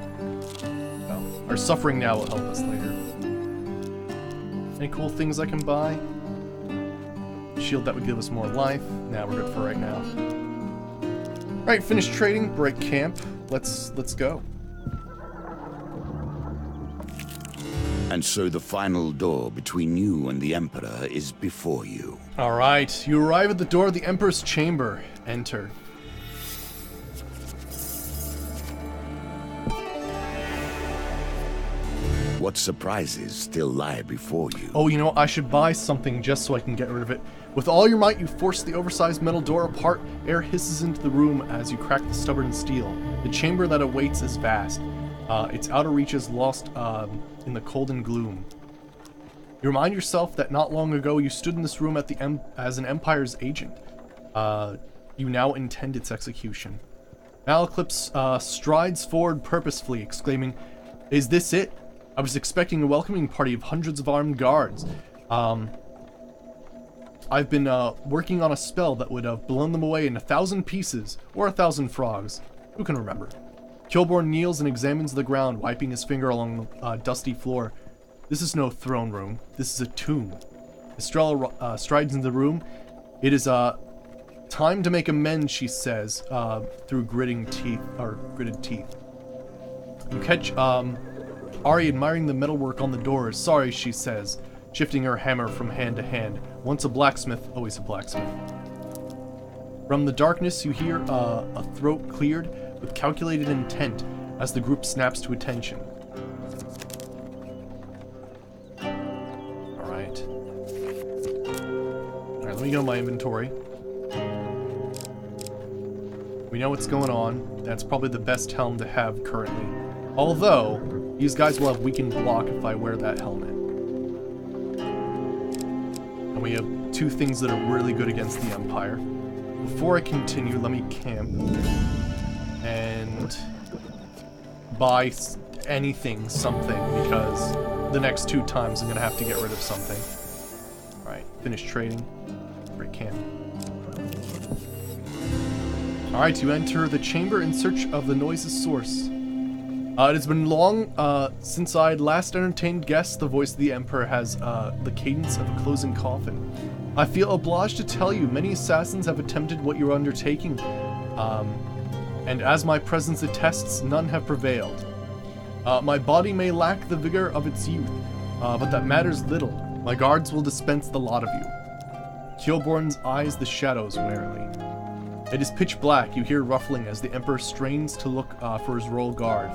Well, our suffering now will help us later. Any cool things I can buy? Shield that would give us more life. Nah, we're good for right now. Alright, finished trading, break camp. Let's go. And so the final door between you and the Emperor is before you. Alright, you arrive at the door of the Emperor's chamber. Enter. What surprises still lie before you? Oh, you know, I should buy something just so I can get rid of it. With all your might, you force the oversized metal door apart. Air hisses into the room as you crack the stubborn steel. The chamber that awaits is vast. Its outer reaches lost in the cold and gloom. You remind yourself that not long ago you stood in this room at as an Empire's agent. You now intend its execution. Malaclypse strides forward purposefully, exclaiming, "Is this it? I was expecting a welcoming party of hundreds of armed guards. I've been working on a spell that would have blown them away in 1,000 pieces, or 1,000 frogs. Who can remember?" Kilborn kneels and examines the ground, wiping his finger along the dusty floor. This is no throne room. This is a tomb. Estrella strides into the room. It is time to make amends, she says, through gritted teeth. You catch Ari admiring the metalwork on the doors. "Sorry," she says, shifting her hammer from hand to hand. Once a blacksmith, always a blacksmith. From the darkness, you hear a throat cleared with calculated intent as the group snaps to attention. Alright, let me go to my inventory. We know what's going on. That's probably the best helm to have currently. Although, these guys will have weakened block if I wear that helmet. And we have two things that are really good against the Empire. Before I continue, let me camp and buy anything, something, because the next 2 times I'm gonna have to get rid of something. Alright, finish trading. Break camp. Alright, you enter the chamber in search of the noise's source. It has been long since I'd last entertained guests. The voice of the Emperor has the cadence of a closing coffin. I feel obliged to tell you, many assassins have attempted what you're undertaking, and as my presence attests, none have prevailed. My body may lack the vigor of its youth, but that matters little. My guards will dispense the lot of you. Kilborn's eyes the shadows warily. It is pitch black. You hear ruffling as the Emperor strains to look for his royal guard.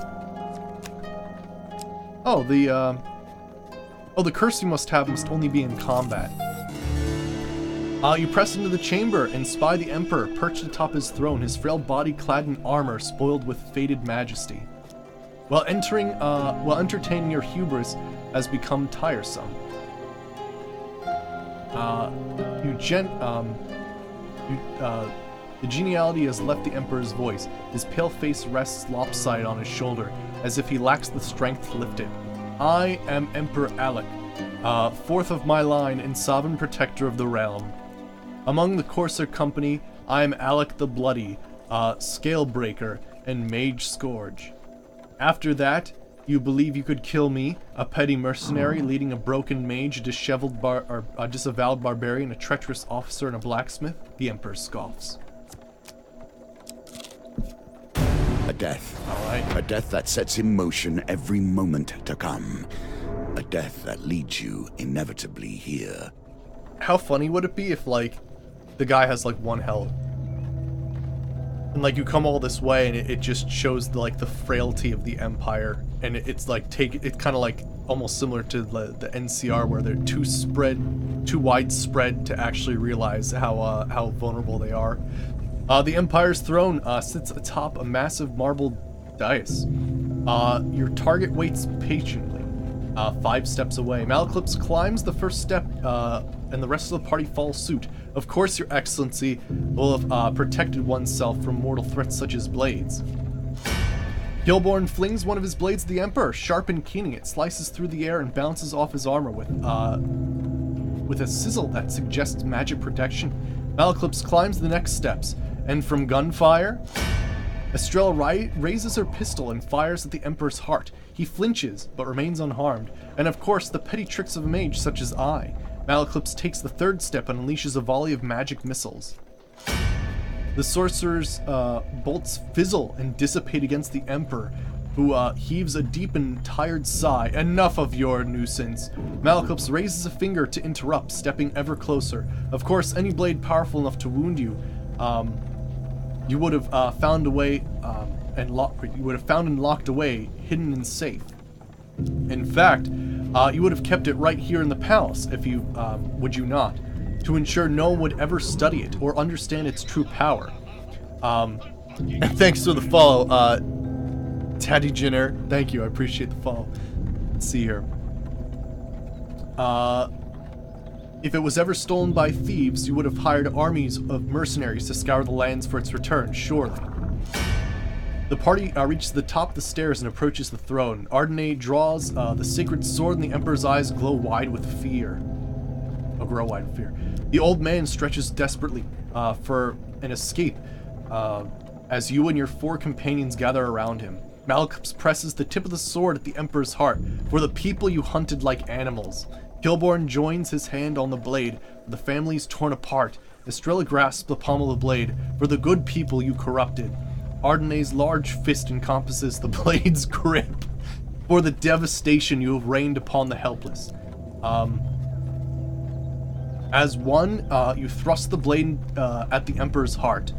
Oh, the curse you must have must only be in combat. You press into the chamber and spy the Emperor perched atop his throne, his frail body clad in armor spoiled with faded majesty. While entertaining your hubris has become tiresome. The geniality has left the Emperor's voice. His pale face rests lopsided on his shoulder, as if he lacks the strength to lift it. I am Emperor Alec, 4th of my line and sovereign protector of the realm. Among the courser company, I am Alec the Bloody, Scalebreaker, and Mage Scourge. After that, you believe you could kill me, a petty mercenary leading a broken mage, a disavowed barbarian, a treacherous officer, and a blacksmith? The Emperor scoffs. A death. Alright. A death that sets in motion every moment to come. A death that leads you inevitably here. How funny would it be if, like, the guy has, like, 1 health? And, like, you come all this way and it just shows, like, the frailty of the Empire. And it's, like, it's kind of, like, almost similar to the NCR where they're too widespread to actually realize how vulnerable they are. The Empire's throne sits atop a massive marble dais. Your target waits patiently, 5 steps away. Malaclypse climbs the first step and the rest of the party follow suit. Of course, Your Excellency will have protected oneself from mortal threats such as blades. Gilborn flings one of his blades at the Emperor, sharp and keening. It slices through the air and bounces off his armor with a sizzle that suggests magic protection. Malaclypse climbs the next steps, and from gunfire, Estrella raises her pistol and fires at the Emperor's heart. He flinches, but remains unharmed. And of course, the petty tricks of a mage such as I. Malaclypse takes the third step and unleashes a volley of magic missiles. The sorcerer's bolts fizzle and dissipate against the Emperor, who heaves a deep and tired sigh. Enough of your nuisance. Malaclypse raises a finger to interrupt, stepping ever closer. Of course, any blade powerful enough to wound you, you would have found a way you would have found and locked away, hidden and safe. In fact, you would have kept it right here in the palace if you would you not, to ensure no one would ever study it or understand its true power. And thanks for the follow, Taddy Jenner. Thank you, I appreciate the follow. Let's see here. If it was ever stolen by thieves, you would have hired armies of mercenaries to scour the lands for its return, surely. The party reaches the top of the stairs and approaches the throne. Ardenay draws the sacred sword, and the Emperor's eyes glow wide with fear. Grow wide with fear. The old man stretches desperately for an escape as you and your 4 companions gather around him. Malaclypse presses the tip of the sword at the Emperor's heart. For the people you hunted like animals. Gilborn joins his hand on the blade. The family's torn apart. Estrella grasps the pommel of the blade. For the good people you corrupted. Ardenay's large fist encompasses the blade's grip. For the devastation you have rained upon the helpless. As one, you thrust the blade at the Emperor's heart.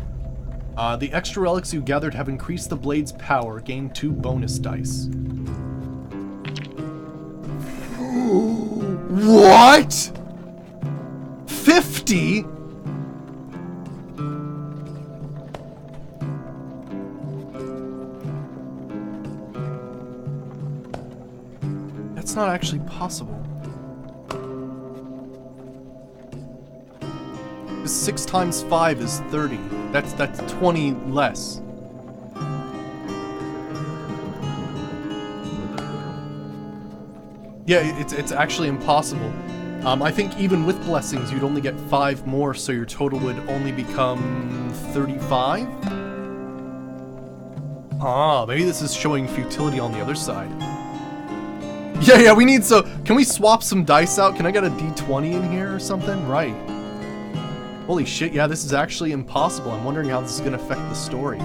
The extra relics you gathered have increased the blade's power. Gain 2 bonus dice. What? 50? That's not actually possible. 6 times 5 is 30. That's 20 less. Yeah, it's actually impossible. I think even with blessings, you'd only get 5 more, so your total would only become 35? Ah, maybe this is showing futility on the other side. Yeah, we need can we swap some dice out? Can I get a D20 in here or something? Right. Holy shit, yeah, this is actually impossible. I'm wondering how this is gonna affect the story.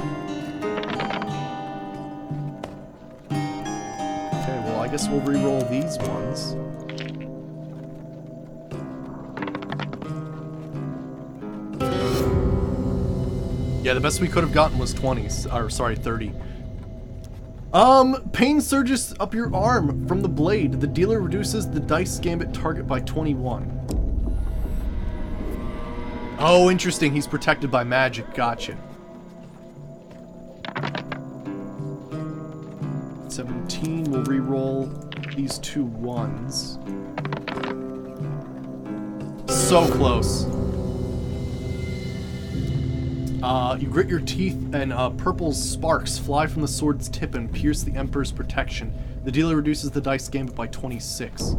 Okay, well, I guess we'll re-roll these ones. Yeah, the best we could have gotten was 20s, or sorry, 30. Pain surges up your arm from the blade. The dealer reduces the dice gambit target by 21. Oh, interesting. He's protected by magic. Gotcha. 17. We'll re-roll these 2 1s. So close. You grit your teeth, and purple sparks fly from the sword's tip and pierce the Emperor's protection. The dealer reduces the dice gambit by 26.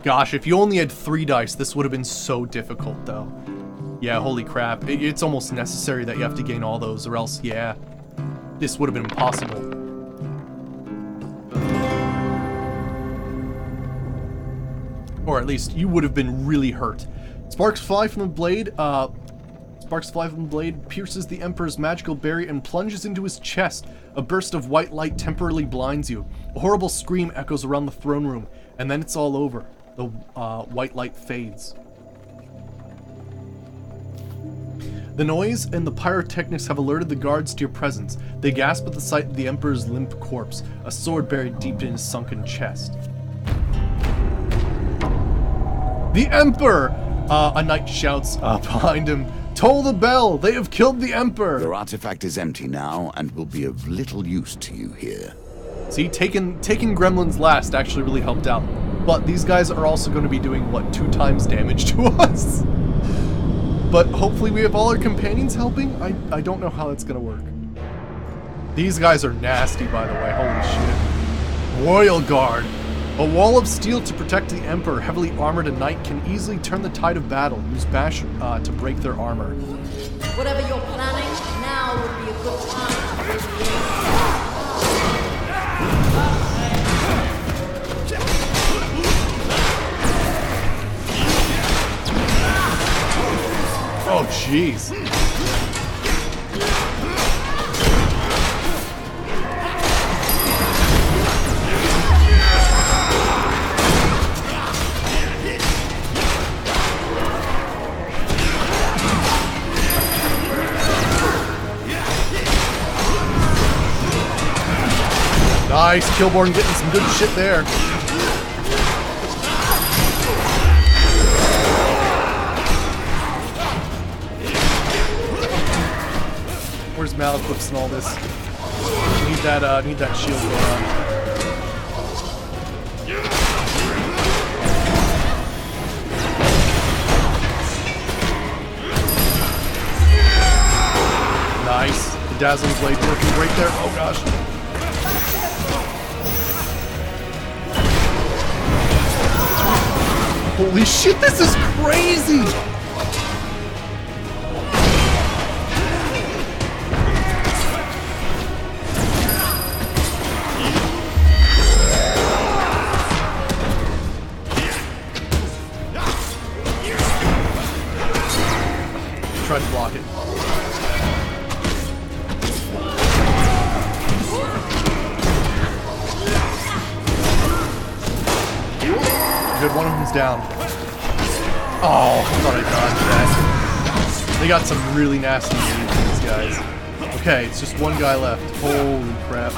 Gosh, if you only had 3 dice, this would have been so difficult, though. Yeah, holy crap. It's almost necessary that you have to gain all those, or else, yeah, this would have been impossible. Or at least, you would have been really hurt. Sparks fly from the blade, pierces the Emperor's magical barrier and plunges into his chest. A burst of white light temporarily blinds you. A horrible scream echoes around the throne room, and then it's all over. The white light fades. The noise and the pyrotechnics have alerted the guards to your presence. They gasp at the sight of the Emperor's limp corpse, a sword buried deep in his sunken chest. The Emperor! A knight shouts behind him. Toll the bell! They have killed the Emperor! Your artifact is empty now and will be of little use to you here. See, taking gremlins last actually really helped out. But these guys are also going to be doing, what, 2 times damage to us? But hopefully we have all our companions helping. I don't know how that's going to work. These guys are nasty, by the way. Holy shit. Royal Guard. A wall of steel to protect the Emperor, heavily armored a knight can easily turn the tide of battle. Use bash to break their armor. Whatever you're planning, now would be a good time to begin. Oh, jeez. Nice, Killborn getting some good shit there. Where's Malekith's and all this? Need that shield going on. Nice. The Dazzling Blade working great there. Oh gosh. Holy shit, this is crazy! Try to block it. Good, one of them's down. Oh, I thought I dodged that. They got some really nasty moves, these guys. Okay, it's just one guy left. Holy crap.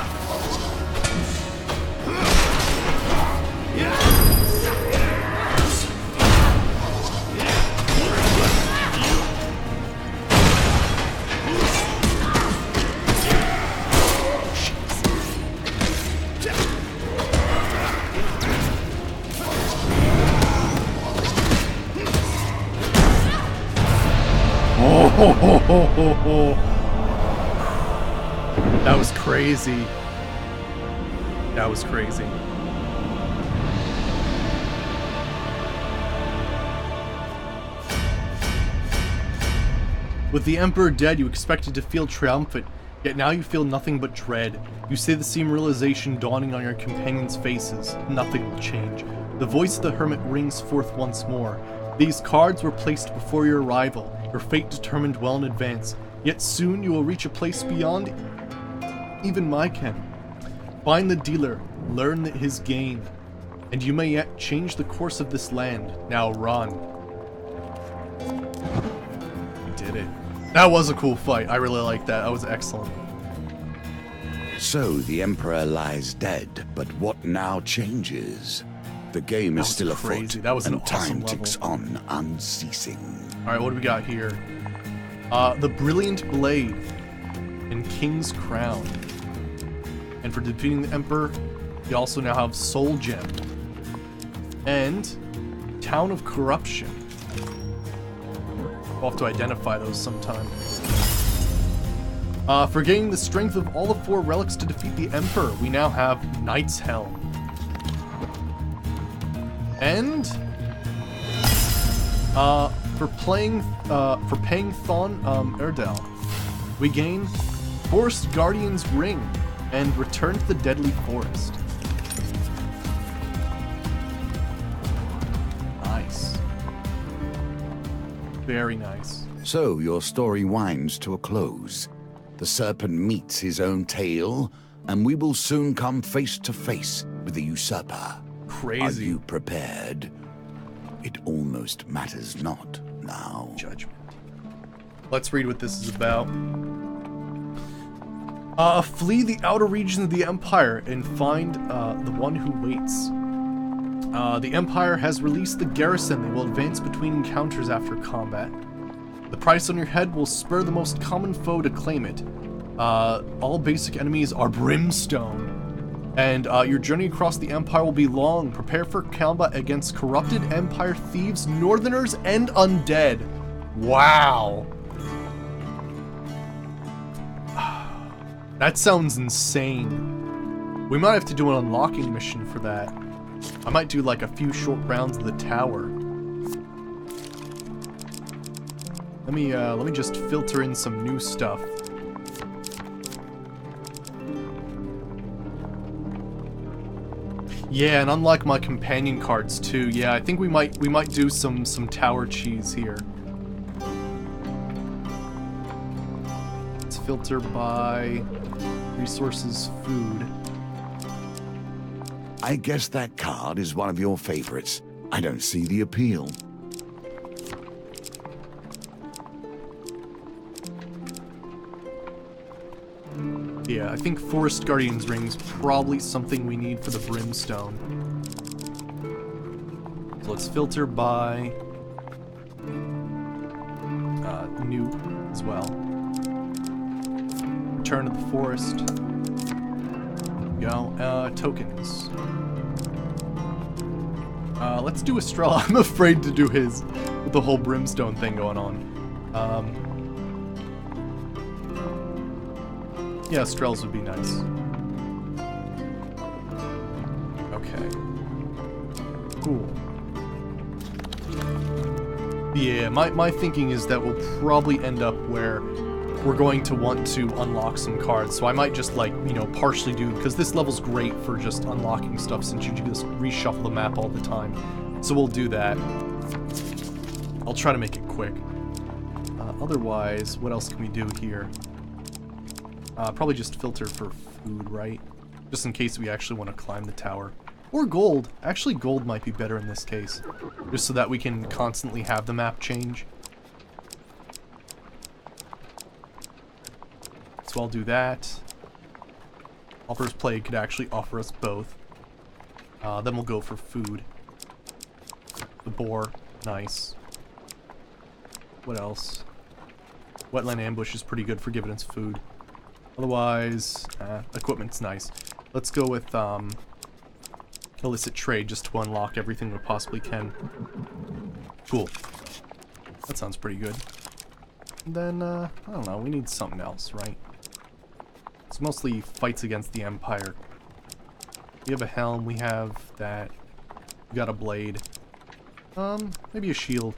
That was crazy. That was crazy. With the Emperor dead, you expected to feel triumphant, yet now you feel nothing but dread. You say the same realization dawning on your companions' faces. Nothing will change. The voice of the hermit rings forth once more. These cards were placed before your arrival, your fate determined well in advance, yet soon you will reach a place beyond even my ken. Find the dealer, learn his game, and you may yet change the course of this land. Now run. We did it. That was a cool fight. I really liked that. That was excellent. So the Emperor lies dead, but what now changes? The game is still crazy. afoot, That was an and awesome time level. ticks on unceasing. Alright, what do we got here? The Brilliant Blade and King's Crown. And for defeating the Emperor, you also now have Soul Gem. And Town of Corruption. We'll have to identify those sometime. For gaining the strength of all the 4 relics to defeat the Emperor, we now have Knight's Helm. And for paying Thon Erdel, we gain Forest Guardian's Ring and return to the Deadly Forest. Nice. Very nice. So your story winds to a close. The serpent meets his own tail, and we will soon come face to face with the usurper. Crazy. Are you prepared? It almost matters not now. Judgment. Let's read what this is about. Flee the outer regions of the Empire and find the one who waits. The Empire has released the garrison. They will advance between encounters after combat. The price on your head will spur the most common foe to claim it. All basic enemies are brimstone. And your journey across the Empire will be long. Prepare for combat against corrupted Empire thieves, Northerners, and undead. Wow. That sounds insane. We might have to do an unlocking mission for that. I might do like a few short rounds of the tower. Let me just filter in some new stuff. Yeah, and unlike my companion cards too. Yeah, I think we might do some tower cheese here. Let's filter by resources, food. I guess that card is one of your favorites. I don't see the appeal. Yeah, I think Forest Guardian's Ring's probably something we need for the Brimstone. So let's filter by new as well. Return to the forest. Go. Tokens. Let's do Estrella. I'm afraid to do his with the whole Brimstone thing going on. Yeah, Strells would be nice. Okay. Cool. Yeah, my thinking is that we'll probably end up where we're going to want to unlock some cards, so I might just, like, you know, partially do, because this level's great for just unlocking stuff since you just reshuffle the map all the time. So we'll do that. I'll try to make it quick. Otherwise, what else can we do here? Probably just filter for food, right? Just in case we actually want to climb the tower. Or gold. Actually, gold might be better in this case. Just so that we can constantly have the map change. So I'll do that. Offer's Plague could actually offer us both. Then we'll go for food. The boar. Nice. What else? Wetland Ambush is pretty good for giving us food. Otherwise, equipment's nice. Let's go with illicit trade just to unlock everything we possibly can. Cool. That sounds pretty good. And then, I don't know, we need something else, right? It's mostly fights against the Empire. We have a helm, we have that. We got a blade. Maybe a shield.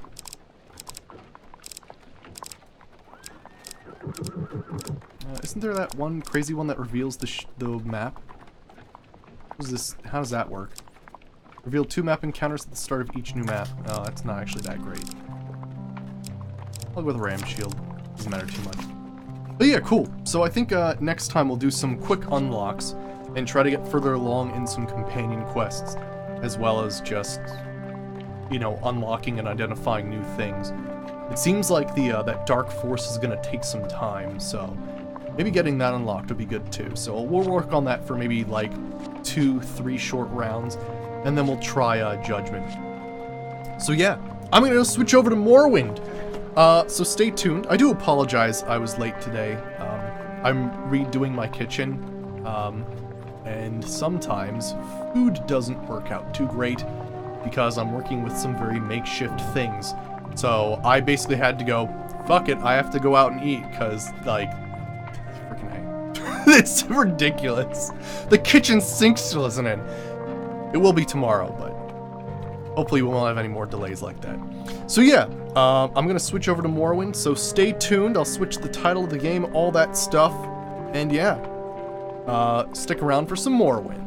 Isn't there that one crazy one that reveals the map? What is this? How does that work? Reveal 2 map encounters at the start of each new map. Oh, that's not actually that great. I'll go with Ram Shield. Doesn't matter too much. But yeah, cool. So I think next time we'll do some quick unlocks and try to get further along in some companion quests, as well as just, you know, unlocking and identifying new things. It seems like that Dark Force is gonna take some time, so maybe getting that unlocked would be good too. So we'll work on that for maybe like 2-3 short rounds, and then we'll try Judgment. So yeah, I'm gonna switch over to Morrowind. So stay tuned. I do apologize I was late today. I'm redoing my kitchen, and sometimes food doesn't work out too great because I'm working with some very makeshift things. So I basically had to go, fuck it, I have to go out and eat, because, like, freaking A. It's ridiculous. The kitchen sink still isn't in. It will be tomorrow, but hopefully we won't have any more delays like that. So yeah, I'm going to switch over to Morrowind, so stay tuned. I'll switch the title of the game, all that stuff, and yeah, stick around for some Morrowind.